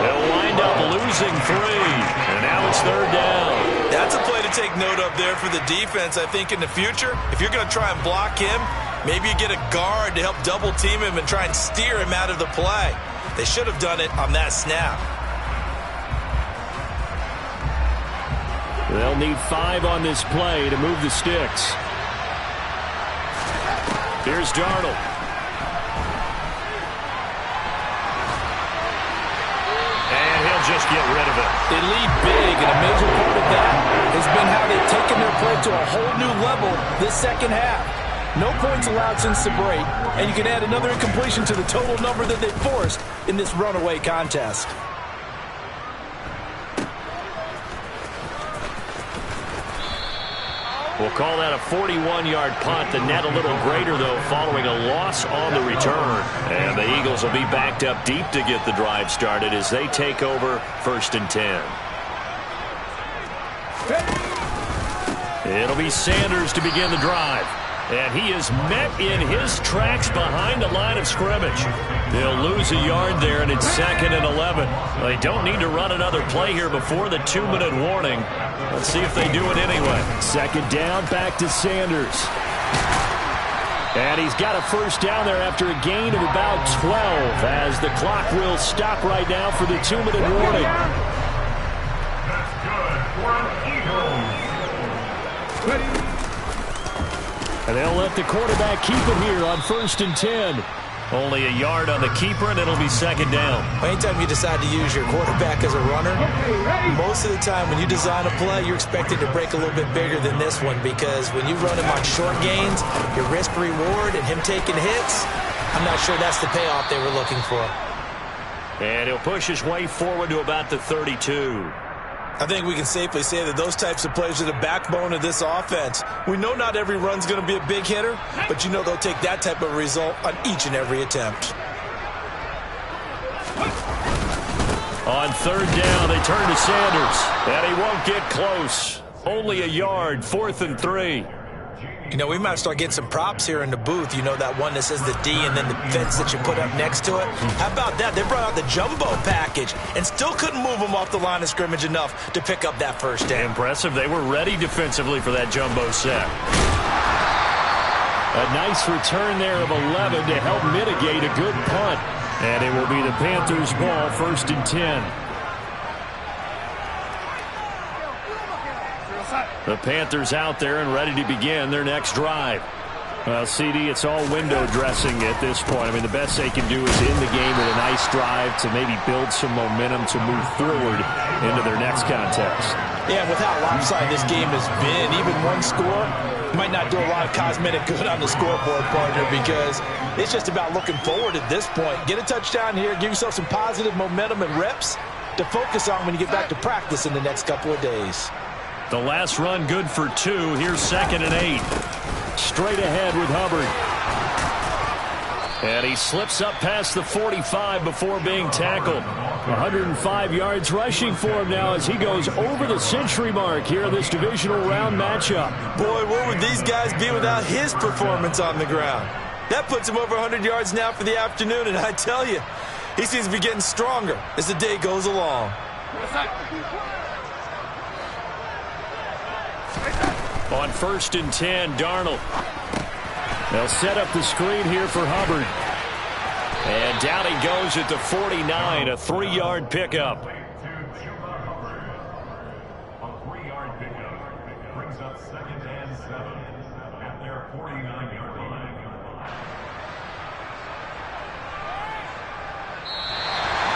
They'll wind up losing 3, and now it's 3rd down. That's a play to take note of there for the defense. I think in the future, if you're going to try and block him, maybe you get a guard to help double team him and try and steer him out of the play. They should have done it on that snap. They'll need 5 on this play to move the sticks. Here's Darnold. And he'll just get rid of it. They lead big, and a major part of that has been how they've taken their play to a whole new level this second half. No points allowed since the break, and you can add another incompletion to the total number that they forced in this runaway contest. We'll call that a 41-yard punt. The net a little greater, though, following a loss on the return. And the Eagles will be backed up deep to get the drive started as they take over 1st and 10. It'll be Sanders to begin the drive. And he is met in his tracks behind the line of scrimmage. They'll lose a yard there, and it's 2nd and 11. They don't need to run another play here before the 2-minute warning. Let's see if they do it anyway. 2nd down, back to Sanders. And he's got a first down there after a gain of about 12 as the clock will stop right now for the 2-minute warning. That's good for an Eagles. Ready. And they'll let the quarterback keep it here on 1st and 10. Only a yard on the keeper, and it'll be 2nd down. Anytime you decide to use your quarterback as a runner, most of the time when you design a play, you're expected to break a little bit bigger than this one, because when you run him on short gains, your risk-reward and him taking hits, I'm not sure that's the payoff they were looking for. And he'll push his way forward to about the 32. I think we can safely say that those types of plays are the backbone of this offense. We know not every run's going to be a big hitter, but you know they'll take that type of result on each and every attempt. On 3rd down, they turn to Sanders, and he won't get close. Only a yard, 4th and 3. You know, we might start getting some props here in the booth. You know, that one that says the D and then the fence that you put up next to it? How about that? They brought out the jumbo package and still couldn't move them off the line of scrimmage enough to pick up that first down. Impressive. They were ready defensively for that jumbo set. A nice return there of 11 to help mitigate a good punt. And it will be the Panthers' ball, 1st and 10. The Panthers out there and ready to begin their next drive. Well, CD, it's all window dressing at this point. I mean, the best they can do is end the game with a nice drive to maybe build some momentum to move forward into their next contest. Yeah, with how lopsided this game has been, even one score might not do a lot of cosmetic good on the scoreboard, partner, because it's just about looking forward at this point. Get a touchdown here, give yourself some positive momentum and reps to focus on when you get back to practice in the next couple of days. The last run good for 2. Here's 2nd and 8. Straight ahead with Hubbard. And he slips up past the 45 before being tackled. 105 yards rushing for him now as he goes over the century mark here in this divisional round matchup. Boy, where would these guys be without his performance on the ground? That puts him over 100 yards now for the afternoon, and I tell you, he seems to be getting stronger as the day goes along. On 1st and 10, Darnold. They'll set up the screen here for Hubbard. And down he goes at the 49, a 3-yard pickup. A 3-yard pickup brings up 2nd and 7 at their 49-yard line.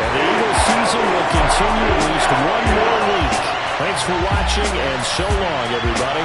And the Eagles season will continue at least one more week. Thanks for watching, and so long, everybody.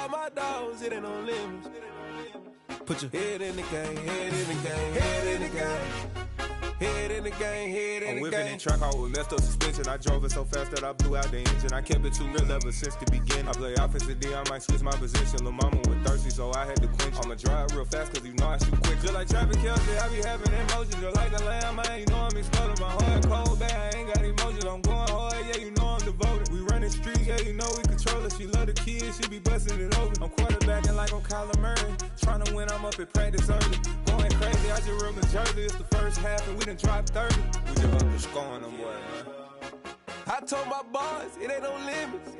all my dogs, it ain't no limits. Put your head in the game, head in the game, head in the game. Head in the game, head in the game. I'm whipping in track out with messed up suspension. I drove it so fast that I blew out the engine. I kept it too real ever since the beginning. I play offensive D, I might switch my position. Lil' mama was thirsty, so I had to quench. I'ma drive real fast, cause you know I shoot quick. Just like Travis Kelce, I be having emotions. Just like the lamb, man, you know I'm exploding. My heart cold, bad, I ain't got emotions. I'm going hard, yeah, you know I'm devoted. We running streets, yeah, you know we control it. She love the kids, she be busting it over. I'm quarterbacking like I'm Kyler Murray. Trying to win, I'm up at practice early. Going crazy, I just rode the jersey. It's the first half, and we done dropped 30. We just up to scoring them, boy, man. I told my boys, it ain't no limits.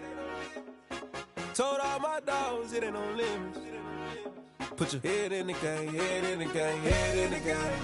Told all my dogs, it ain't no limits. Put your head in the game, head in the game, head in the game.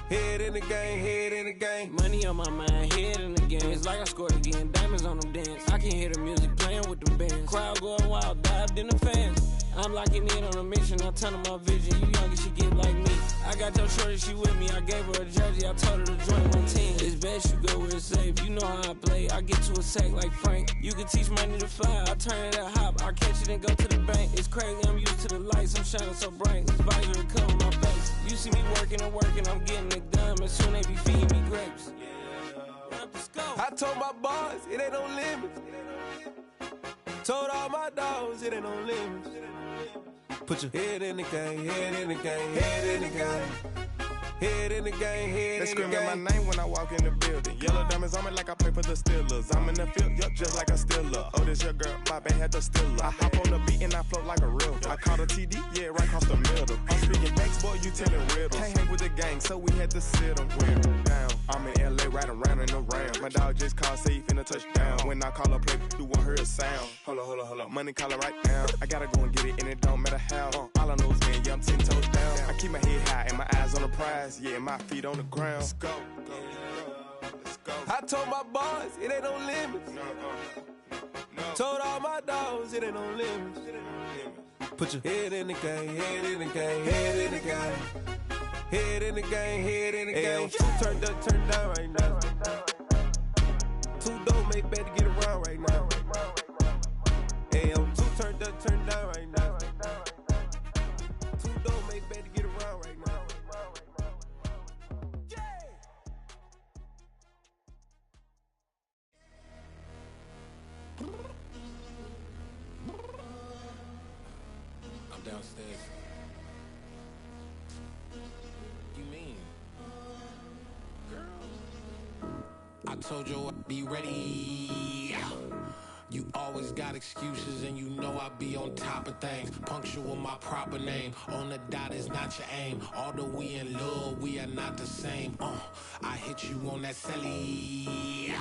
Head in the game, head in the game. Money on my mind, head in the game. It's like I scored again, diamonds on them dance. I can hear the music playing with them bands. Crowd going wild, dived in the fans. I'm locking in on a mission, I'm turning my vision. You young and she get like me. I got your shorty, she with me. I gave her a jersey, I told her to join my team. It's best you go where it's safe. You know how I play. I get to a sack like Frank. You can teach money to fly. I turn it at hop. I catch it and go to the bank. It's crazy, I'm used to the lights. I'm shining so bright. This visor will cover my face. You see me working and working, I'm getting it done. And soon they be feeding me grapes. I told my boys, it ain't no limits. Told all my dogs, it ain't no limits. Put your head in the game, head in the game, head in the game. Head in the game, head in the game. They screaming my name when I walk in the building. Yellow diamonds on me like I play for the Steelers. I'm in the field, yup, just like a Steeler. Oh, this your girl, my band had the Steeler. I hop on the beat and I float like a river. I caught a TD, yeah, right across the middle. I'm speaking thanks, boy, you telling riddles. Can't hang with the gang, so we had to sit them down. I'm in LA, riding around in the ram. My dog just called, say he finna touchdown. When I call a play, you won't hear a sound. Hold up, money calling right now. I gotta go and get it, and it don't matter how. All I know is man, yeah, I'm 10 toes down. I keep my head high and my eyes on the prize. Yeah, my feet on the ground. Let's go. I told my boys, it ain't no limits. Told all my dogs, it ain't no limits. Put your head in the game, head in the game, head in the game. Head in the game, head in the game. Two turned up, turned down right now. Two dope make better get around right now. Hey, I'm two turned up, turned down right now. Two dope make better get around right now. I'm downstairs. You mean? Girl. I told you I'd be ready. You always got excuses and you know I be on top of things. Punctual my proper name. On the dot is not your aim. Although we in love, we are not the same. I hit you on that celly.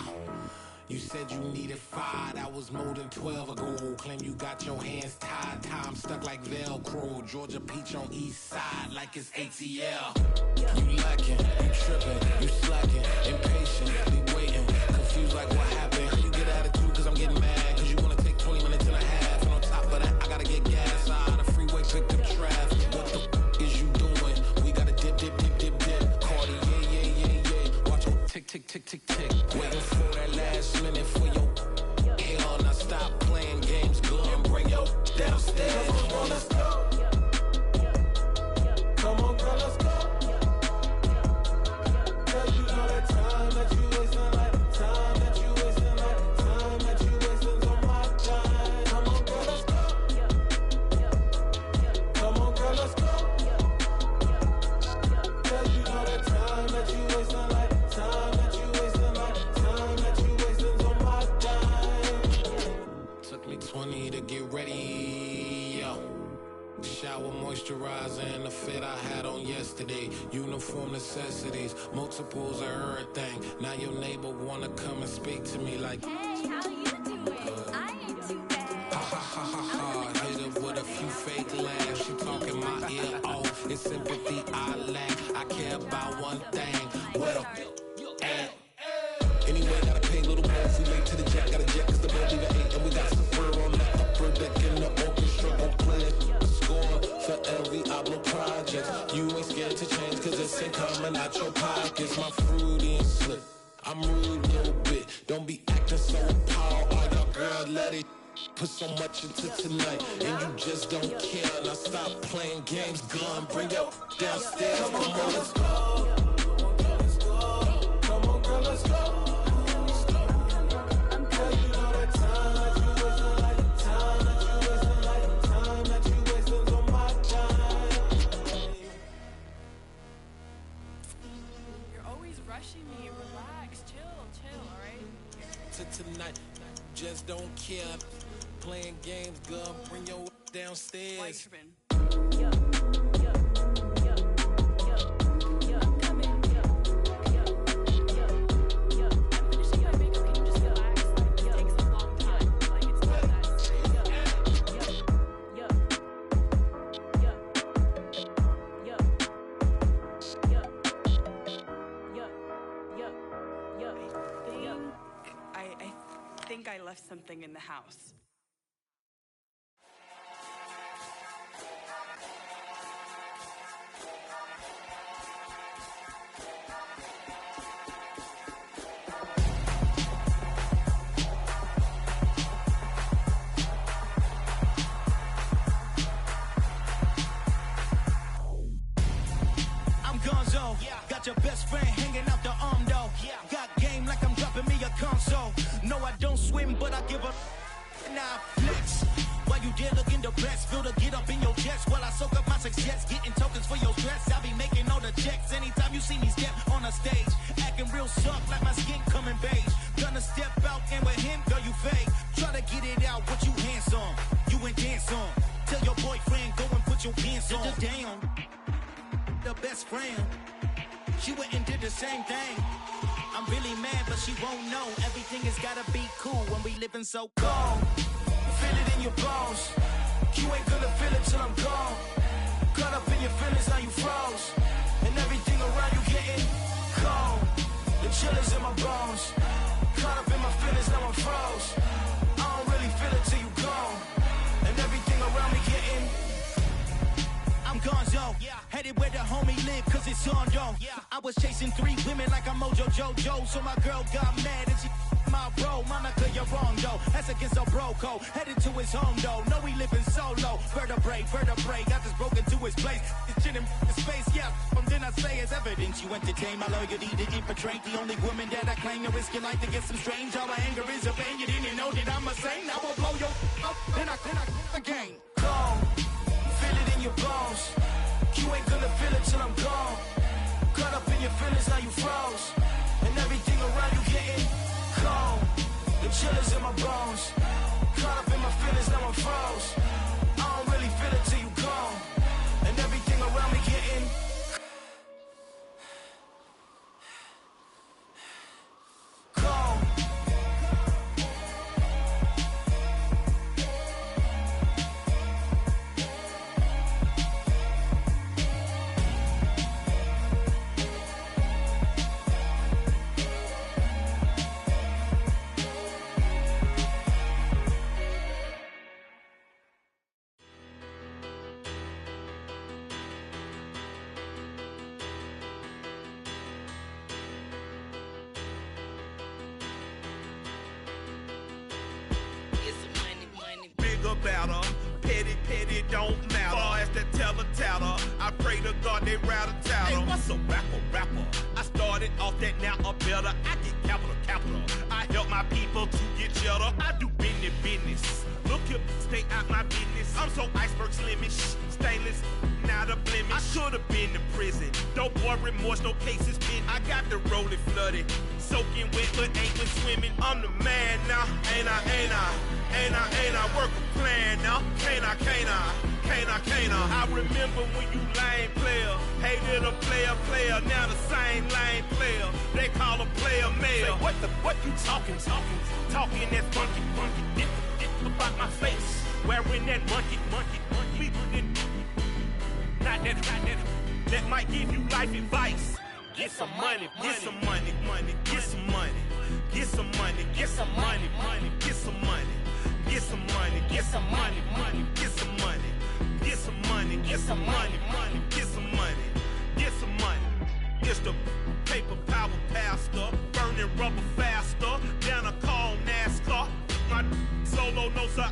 You said you needed 5, that was more than 12 ago. Claim you got your hands tied, time stuck like Velcro. Georgia Peach on east side like it's ATL. You lacking, you tripping, you slacking, impatient, be waiting, confused like what happened. You get attitude cause I'm getting mad, cause you wanna take 20 minutes and a half. And on top of that, I gotta get gas out of the freeway, pick up traffic. What the is you doing? We gotta dip. Cardi, yeah. Watch it tick. Waiting for that last minute for your hell. Now stop playing games, go and bring your downstairs. Come on, let's go. Come on, girl, let's go. Cause you know that time that you wasting, like time that you wasting, like time that you wasting on my time. Come on, girl, let's go. Come on, girl, let's go. Cause you know that time that you wasting, like time that you wasting, like time that you wasting on my time. Took me 20 to get ready, yo. Shower, moisturizer, and the fit I had on yesterday. Uniform necessities, multiples of everything. Now your neighbor wanna come and speak to me like, hey, how you doing? I ain't too bad. Ha. Hit her with a few fake laughs. She talking my ear off. It's sympathy I lack. I care about one thing. Well, anyway, gotta pay a little more if we late to the jet. Got a jet cause the boat leave at 8. And we got some fur on the upper deck in the orchestra. Go play a score for every Oblo project. You ain't scared to change cause it's ain't coming out your pockets. My fruity and slip. I'm rude a little bit. Don't be acting so appalled. All your girl let it Put so much into tonight, and you just don't care. Now stop playing games, gun, bring your downstairs. Come on, girl, let's go. Come on, girl, let's go. Girl, you know that time that you wasting, like the time that you wasting, like the time that you wasting on my time. You're always rushing me. Relax, chill, all right? To tonight, just don't care. Playing games, girl, bring your downstairs. Why you tripping? I think I left something in the house. Your best friend hanging out the arm though. Got game like I'm dropping me a console. No, I don't swim, but I give a now flex. While you there looking depressed, feel the get up in your chest while I soak up my success, getting tokens for your stress. I'll be making all the checks anytime you see me step on a stage, acting real soft like my skin coming beige. Gonna step out and with him, girl, you fake. Try to get it out, what you handsome, you ain't dance on. Tell your boyfriend go and put your pants on. Down, the best friend. She went and did the same thing. I'm really mad, but she won't know. Everything has gotta be cool when we living so cold. Feel it in your bones. You ain't gonna feel it till I'm gone. Caught up in your feelings, now you froze. And everything around you getting cold. The chill is in my bones. Caught up in my feelings, now I'm froze. I don't really feel it till you gone. And everything around me getting I'm gonzo, headed where the homie live, cause it's on though. I was chasing 3 women like I'm Mojo Jojo, so my girl got mad and she my bro. Monica, you're wrong though, that's against a bro code. Headed to his home though, no we living solo. Vertebrae, got this broken to his place. It's chin in space, from then I say it's evidence. You entertain my loyalty to infiltrate. The only woman that I claim to risk your life to get some strange. All my anger is a pain, you didn't know that I'm a saint. Now I'll blow your up, then I again. Go. Feel it in your bones. You ain't gonna feel it till I'm gone. Caught up in your feelings, now you froze. And everything around you getting cold. The chill is in my bones. Caught up in my feelings, now I'm froze. I don't really feel it till you gone. And everything around me getting cold. Better. Petty don't matter. Far as the teller-tatter, I pray to God they rattle-tattle. Hey, what's a rapper? I started off that, now I'm better. I get capital. I help my people to get cheddar. I do business. Look here, stay out my business. I'm so iceberg slimish, stainless, not a blemish. I should've been in prison. Don't boy remorse, no cases pinned. I got the rolling flooded, soaking wet, but ain't been swimming. I'm the man now, ain't I work a plan now, can't I? I remember when you lame player, hated a player, now the same lame player, they call a player mayor. Say, what you talking that funky, get about my face, wearing that monkey, we didn't, not that might give you life advice. Get some money, get some money, get some money, get some money, get some money, get some money. Get some money, get some money, get some money, get some money, get some money, get some money, get some money. It's the paper power pastor, burning rubber faster, down a call NASCAR. My solo, no sir,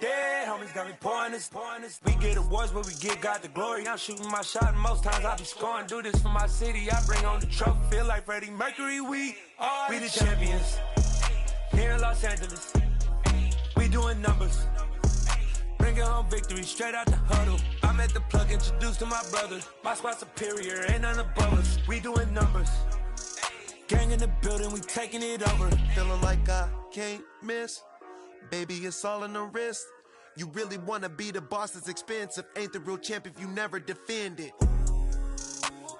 Dead homies got me pouring this. We get awards, but we get God the glory. I'm shooting my shot, and most times I be scoring. Do this for my city, I bring on the trophy. Feel like Freddie Mercury, we the champions. Here in Los Angeles, we doing numbers. Bringing home victory straight out the huddle. I'm at the plug, introduced to my brothers. My squad superior, ain't none above us. We doing numbers. Gang in the building, we taking it over. Feeling like I can't miss. Baby, it's all in the wrist. You really wanna be the boss, it's expensive. Ain't the real champ if you never defend it.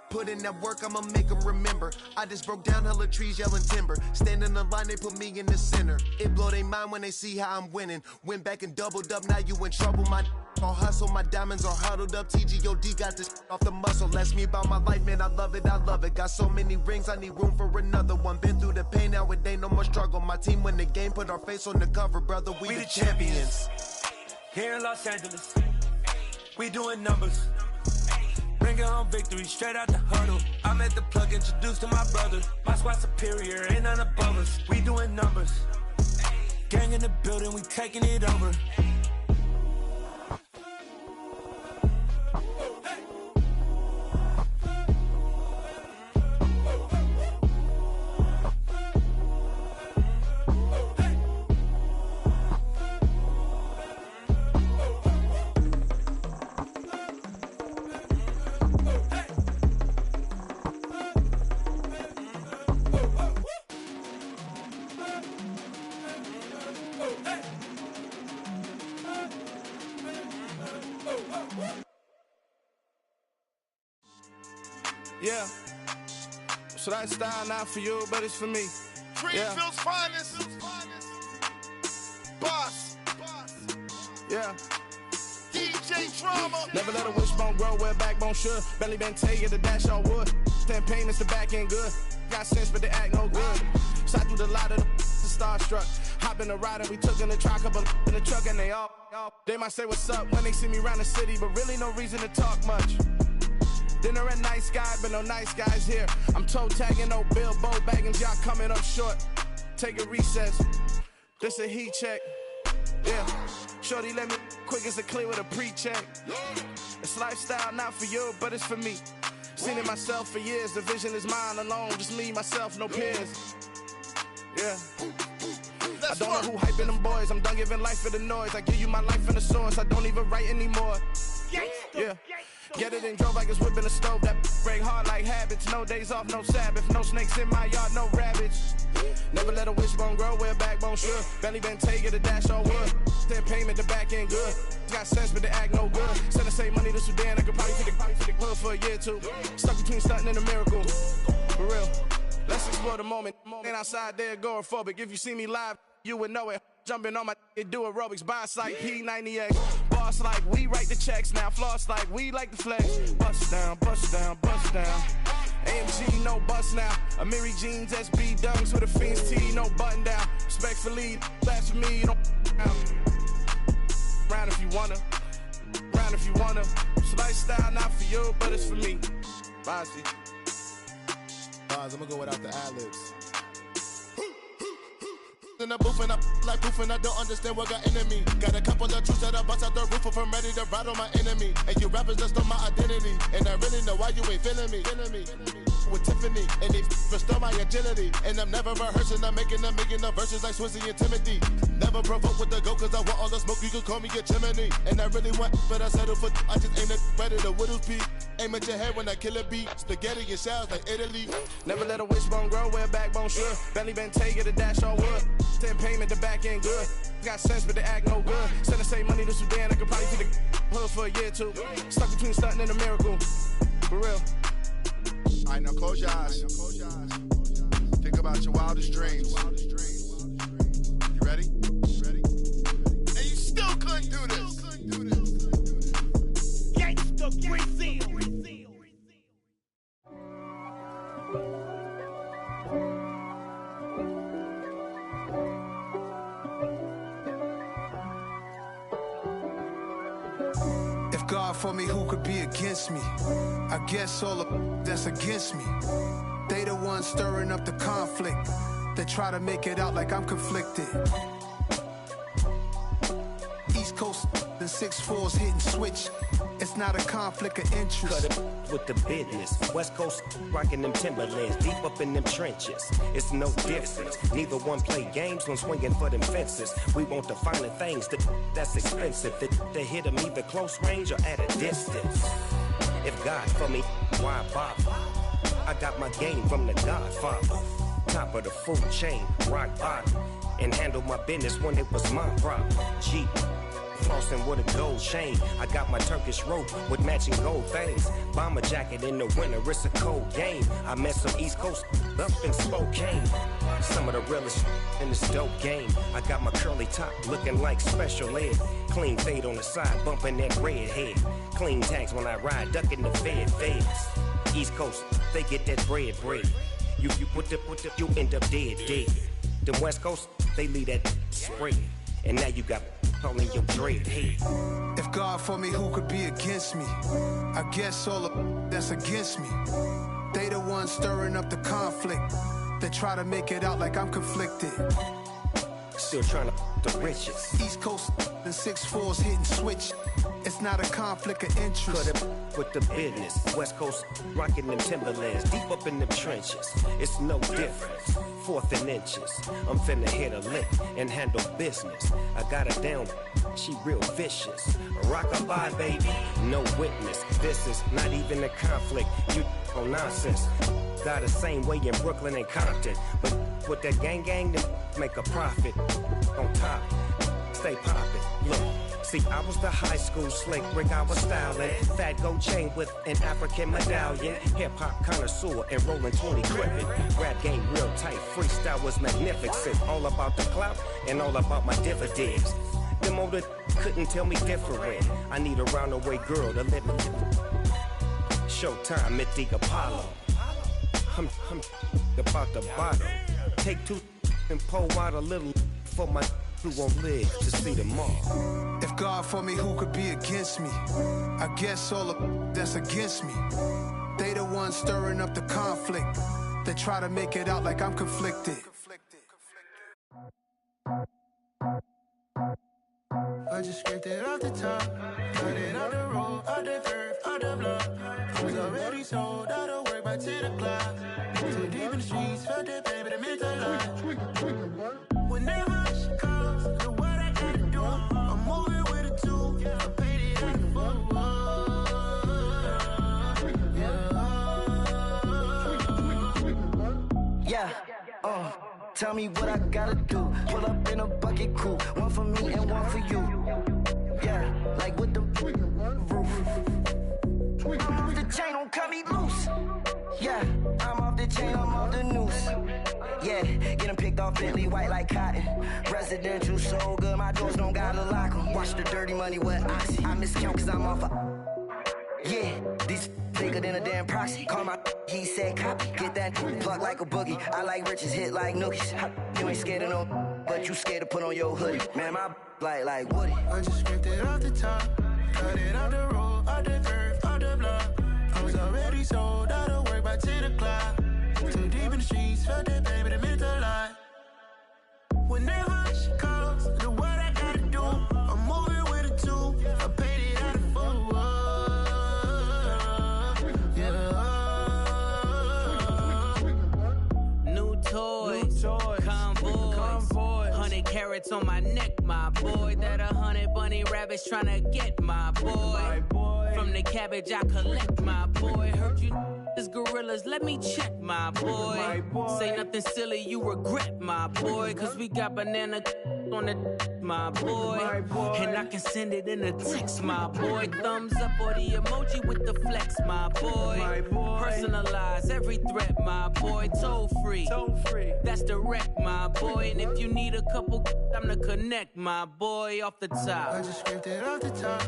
Put in that work, I'ma make them remember. I just broke down hella trees, yelling timber. Stand in the line, they put me in the center. It blow their mind when they see how I'm winning. Went back and doubled up, now you in trouble. My all hustle, my diamonds are huddled up. TGOD got this off the muscle. That's me about my life, man, I love it, I love it. Got so many rings, I need room for another one. Been through the pain, now it ain't no more struggle. My team win the game, put our face on the cover, brother, we the champions. Here in Los Angeles, we doing numbers. Bringing home victory straight out the huddle. I'm at the plug, introduced to my brothers. My squad superior, ain't none above us. We doing numbers. Gang in the building, we taking it over. Yeah. So that style not for you, but it's for me. Greenfield's finest. Boss. Yeah. DJ Drama. Never let a wishbone grow where backbone should. Belly been taking the dash all wood. 10 payments, the back end good. Got sense, but they act no good. Side through the lot of the starstruck. Hop in the ride and we took in the truck, couple in the truck and they all. They might say what's up when they see me around the city, but really no reason to talk much. Dinner at nice guy, but no nice guys here. I'm toe tagging, no Bilbo Baggins, y'all coming up short. Take a recess. This a heat check. Yeah. Shorty let me quick as a clear with a pre-check. It's lifestyle not for you, but it's for me. Seen it myself for years. The vision is mine alone, just me, myself, no peers. Yeah. I don't know who hyping them boys. I'm done giving life for the noise. I give you my life in the source. I don't even write anymore. Yeah. Get it and drove like it's whipping a stove. That break hard like habits. No days off, no Sabbath. No snakes in my yard, no rabbits. Never let a wishbone grow where backbone should. Belly been taking the dash all wood. 10 payment, the back end good. Got sense, but they act no good. Send the same money to Sudan. I could probably take the hood for a year or two. Stuck between stunting and a miracle. For real. Let's explore the moment. Ain't outside there agoraphobic. If you see me live, you would know it. Jumping on my do aerobics, boss like P90X. Boss like we write the checks now. Floss like we like the flex. Bust down, bust down, bust down. AMG, no bust now. Amiri jeans, SB dunks with a Fiends T, no button down. Respectfully, that's for me, you don't round if you wanna. Round if you wanna. It's lifestyle not for you, but it's for me. Bossy. Bars, I'm gonna go without the ad-libs. In the booth and I like proof and I don't understand what got into me. Got a couple of truths that I bust out the roof if I'm ready to ride on my enemy. And you rappers just stole my identity. And I really know why you ain't feeling me. With Tiffany, and they restore my agility. And I'm never rehearsing, I'm making a million of verses like Swizzy and Timothy. Never provoke with the go, cause I want all the smoke, you can call me a chimney. And I really want, but I settle for, I just ain't ready to Widow's Peak. Aim at your head when I kill a beat. Spaghetti and shells like Italy. Never let a wishbone grow where backbone should. Belly been taking the dash all wood. 10 payment, the back end good. Got sense, but they act no good. Send the same money to Sudan, I could probably take the hood for a year or two. Stuck between stunting and a miracle. For real. Alright, now close your eyes. Think about your wildest dreams. You ready? And you still couldn't do this. Gangsta Brazil. God for me, who could be against me? I guess all of that's against me. They the ones stirring up the conflict. They try to make it out like I'm conflicted. East 6'4's hitting switch. It's not a conflict of interest. Cut it with the business. West Coast rocking them Timberlands, deep up in them trenches. It's no difference. Neither one play games when swinging for them fences. We want the finer things that's expensive. They hit them either close range or at a distance. If God for me, why bother? I got my game from the Godfather. Top of the food chain, rock bottom. And handle my business when it was my problem. G. Flossing with a gold chain. I got my Turkish rope with matching gold things. Bomber jacket in the winter, it's a cold game. I met some East Coast up in Spokane. Some of the realest in this dope game. I got my curly top looking like special ed. Clean fade on the side, bumping that red head. Clean tags when I ride, ducking the feds. East Coast, they get that bread. You you end up dead. The West Coast, they leave that spread. And now you got all in your dread head. If God for me, who could be against me? I guess all of that's against me. They the ones stirring up the conflict. They try to make it out like I'm conflicted. Still trying to the riches. East Coast and 6'4's hitting switch. It's not a conflict of interest. Cut it with the business. West Coast rocking them Timberlands, deep up in them trenches. It's no difference. 4th and inches. I'm finna hit a lick and handle business. I got her down, she real vicious. Rock-a-bye, baby, no witness. This is not even a conflict. You on nonsense. Got the same way in Brooklyn and Compton. But with that gang, then make a profit. On top, stay poppin'. Look. See, I was the high school slick Rick, I was styling. Fat gold chain with an African medallion. Hip-hop connoisseur and rolling 20 crippin'. Rap game real tight, freestyle was magnificent. All about the clout and all about my dividends. Them older couldn't tell me different. I need a roundaway girl to let me Showtime at the Apollo. I'm about the bottom. Take 2 and pull out a little for my who won't live to see tomorrow. If God for me, who could be against me? I guess all of that's against me. They the ones stirring up the conflict. They try to make it out like I'm conflicted. I just scraped it off the top, cut it off the road, off the curve, off the block. I was already sold out of work by 10 o'clock. Too deep in the streets, felt that pain, but it meant a lot. Whenever she calls, know what I gotta do. I'm moving with a 2, I paid it out the Yeah, tell me what I gotta do. Pull up in a bucket crew, one for me and one for you. Yeah, like with the roof. I'm off the chain, don't cut me loose. Yeah, I'm off the chain, I'm off the noose. Yeah, get them picked off Bentley, white like cotton. Residential so good, my doors don't gotta lock them. Watch the dirty money with Oxy. I miscount cause I'm off a... Yeah, these bigger than a damn proxy. Call my he said copy. Get that plug like a boogie. I like riches, hit like nookies. You ain't scared of no, but you scared to put on your hoodie. Man, my like Woody. I just scraped it off the top, cut it off the road, off the curve, off the block. I was already sold out of work by 10 o'clock. Too deep in the streets, felt that pain, but it meant a lot. Whenever she calls, know what I gotta do. I'm moving with a 2, I paid it out of 4. New toys, convoys, 100 carats on my neck, my boy. That 100 bunny rabbits tryna get my boy. From the cabbage I collect, my boy. Heard you is gorillas, let me check, my boy. Say nothing silly, you regret, my boy. Cause we got banana on the my boy. And I can send it in a text, my boy. Thumbs up or the emoji with the flex, my boy. Personalize every threat, my boy. Toll free, that's direct, my boy. And if you need a couple, I'm the connect, my boy. Off the top, I just scraped it off the top,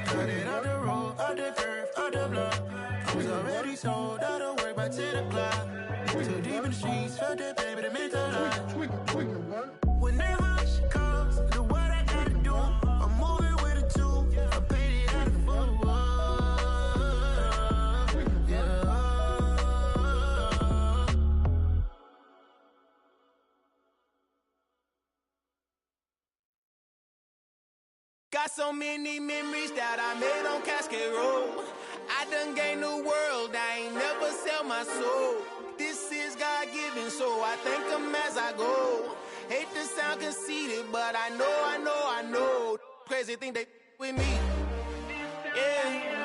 cut it off the road, off the curve, off the block. I was already sold out of work by 10 o'clock. Too deep in the streets, felt that pain, but it meant a lot. Whenever she calls, know what I gotta do. I'm moving with a 2, I paid it out of 4. Got so many memories that I made on Cascade Road. I done gained the world, I ain't never sell my soul. This is God-given, so I thank him as I go. Hate to sound conceited, but I know. Crazy thing they with me. Yeah,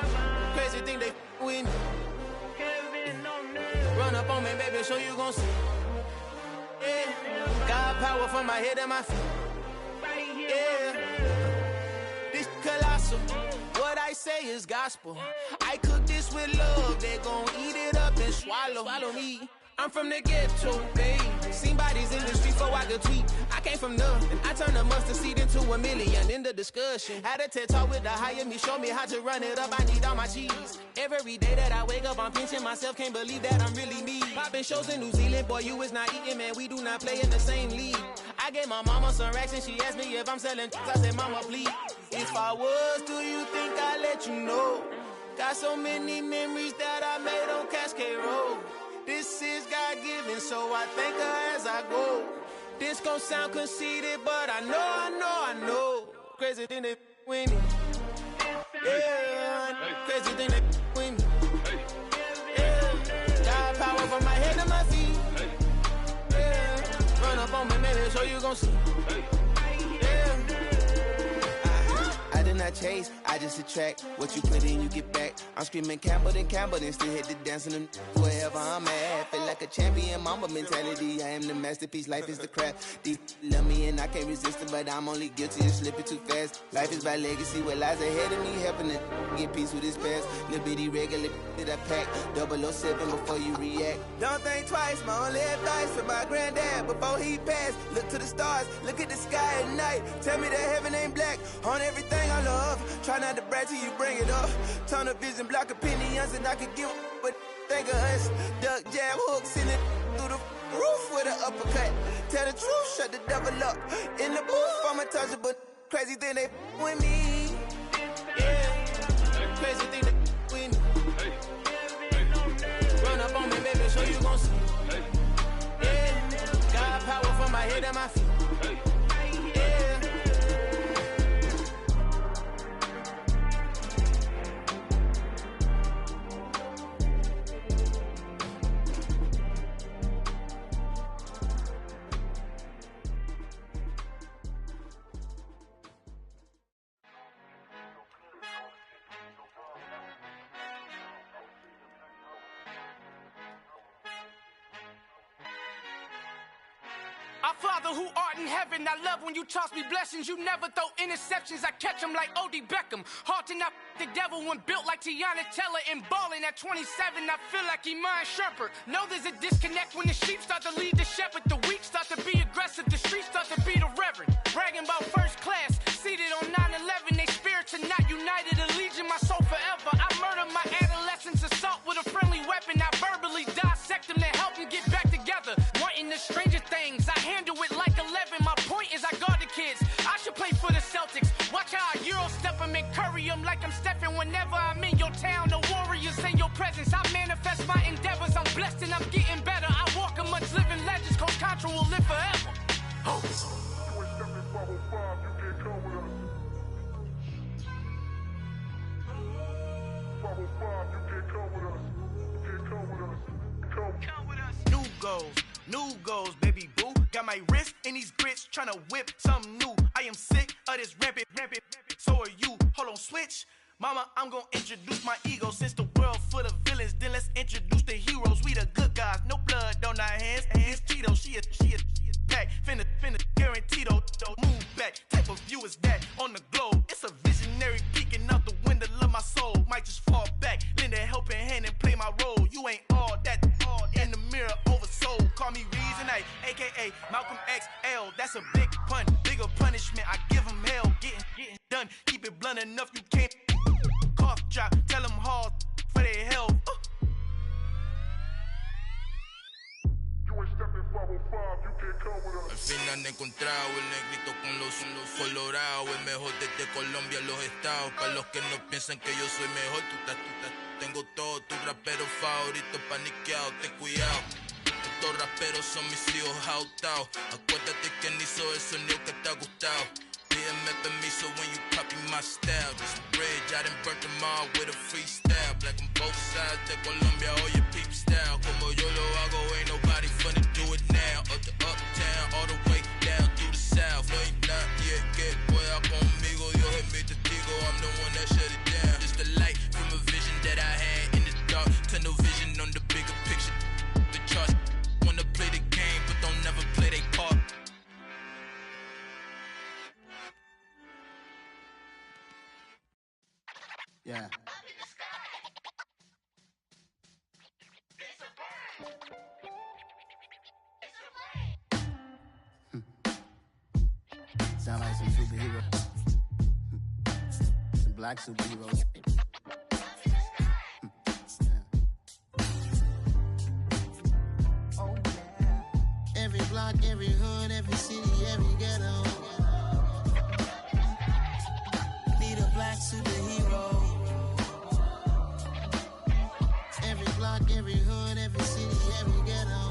crazy thing they with me. Run up on me, baby, so you gon' see. Yeah, God power from my head and my feet. Yeah, this colossal. What I say is gospel. I cook this with love, they gon' eat it up and swallow me. I'm from the ghetto, babe. Seen bodies in the street before I could tweet. I came from nothing. I turned a mustard seed into $1 million in the discussion. Had a TED talk with the higher me, show me how to run it up. I need all my cheese. Every day that I wake up, I'm pinching myself. Can't believe that I'm really me. Popping shows in New Zealand, boy, you is not eating, man. We do not play in the same league. I gave my mama some racks and she asked me if I'm selling. I said, mama, please. If I was, do you think I'd let you know? Got so many memories that I made on Cascade Road. This is God-given, so I thank her as I go. This gon' sound conceited, but I know. Crazy thing they with me. Yeah, crazy thing they with me. Yeah, God power from my head to my feet. Yeah, run up on me, maybe, so you gon' see. I did not chase, I just attract. What you put in, you get back. I'm screaming Campbell, then still hit the dancing and wherever I'm at. Feel like a champion, mamba mentality. I am the masterpiece, life is the crap. These love me and I can't resist it, but I'm only guilty of slipping too fast. Life is by legacy, what lies ahead of me, helping to get peace with this past. Little bitty regular that I pack, 007 before you react. Don't think twice, my only advice for my granddad before he passed. Look to the stars, look at the sky at night. Tell me that heaven ain't black on everything I love. Try not to brag till you bring it up. Tunnel vision, block opinions, and I could give but think of us. Duck, jab, hooks in it through the roof with an uppercut. Tell the truth, shut the devil up. In the booth, I'm untouchable. Crazy thing they with me. Yeah, crazy thing they with me. Run up on me, baby, so you gon' see. Yeah, God power from my head and my feet. Our Father who art in heaven, I love when you toss me blessings. You never throw interceptions, I catch them like O.D. Beckham. Hard to not the devil when built like Tiana Teller and balling at 27. I feel like Iman Shumpert. Know there's a disconnect when the sheep start to lead the shepherd. The weak start to be aggressive, the streets start to be the reverend. Bragging about first class, seated on 9/11. They spirits are not united, allegiance my soul forever. I murder my adolescence, assault with a friendly weapon. I verbally dissect them to help them get back together. Wanting the stranger things, I handle it like 11. My point is I guard the kids. I should play for the Celtics. Watch how I Euro step them and curry them like I'm Stephen. Whenever I'm in your town, the Warriors in your presence. I manifest my endeavors. I'm blessed and I'm getting better. I walk amongst living legends. Coach Contra will live forever. Oh. New goals, baby boo. Got my wrist in these grits, tryna whip something new. I am sick of this rampant. So are you. Hold on, switch. Mama, I'm gonna introduce my ego. Since the world full of villains, then let's introduce the heroes. We the good guys, no blood on our hands. It's Tito, she a pack. Finna guarantee though. Move back, type of view is that on the globe. It's a visionary peeking out the window of my soul. Might just fall back, lend a helping hand and play my role. You ain't all that in the mirror oversold. Call me Reasonite, aka Malcolm XL. That's a big pun, bigger punishment. I give him hell, getting done. Keep it blunt enough, you can't cough drop. Tell them hard for their health. Al fin han encontrado el negrito con los colorados, el mejor desde Colombia, los estados. Para los que no piensan que yo soy mejor, tengo todo, tu rapero favorito paniqueado, ten cuidado. Estos raperos son mis hijos jautados. Acuérdate que ni hizo el sonido que te ha gustado. Pídeme permiso when you copy my style. Just a bridge, I done burnt them all with a freestyle. Black on both sides de Colombia, all your peep style. Como yo lo hago, ain't nobody finna do it now. Up to uptown, all the way down through the south. No, ain't not yet, get pueda conmigo. Yo es mi testigo, I'm the one that shut it down. Just the light from a vision that I had in the dark. Tunnel vision on the bigger picture. The charts wanna play the game, but don't never play their part. Yeah. Sound like some superheroes. Some black superheroes. Oh, yeah. Every block, every hood, every city, every ghetto. Need a black superhero. Every block, every hood, every city, every ghetto.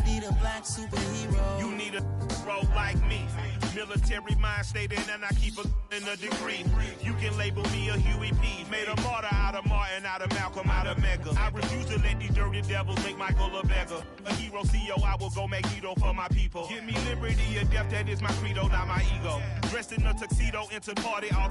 Need a black superhero. You need a role like me. Military mind state and I keep in a degree. You can label me a Huey P. Made a martyr out of Martin, out of Malcolm, out of Mega. I refuse to let these dirty devils make Michael a beggar. A hero CEO, I will go Magneto for my people. Give me liberty or death, that is my credo, not my ego. Dressed in a tuxedo, into party all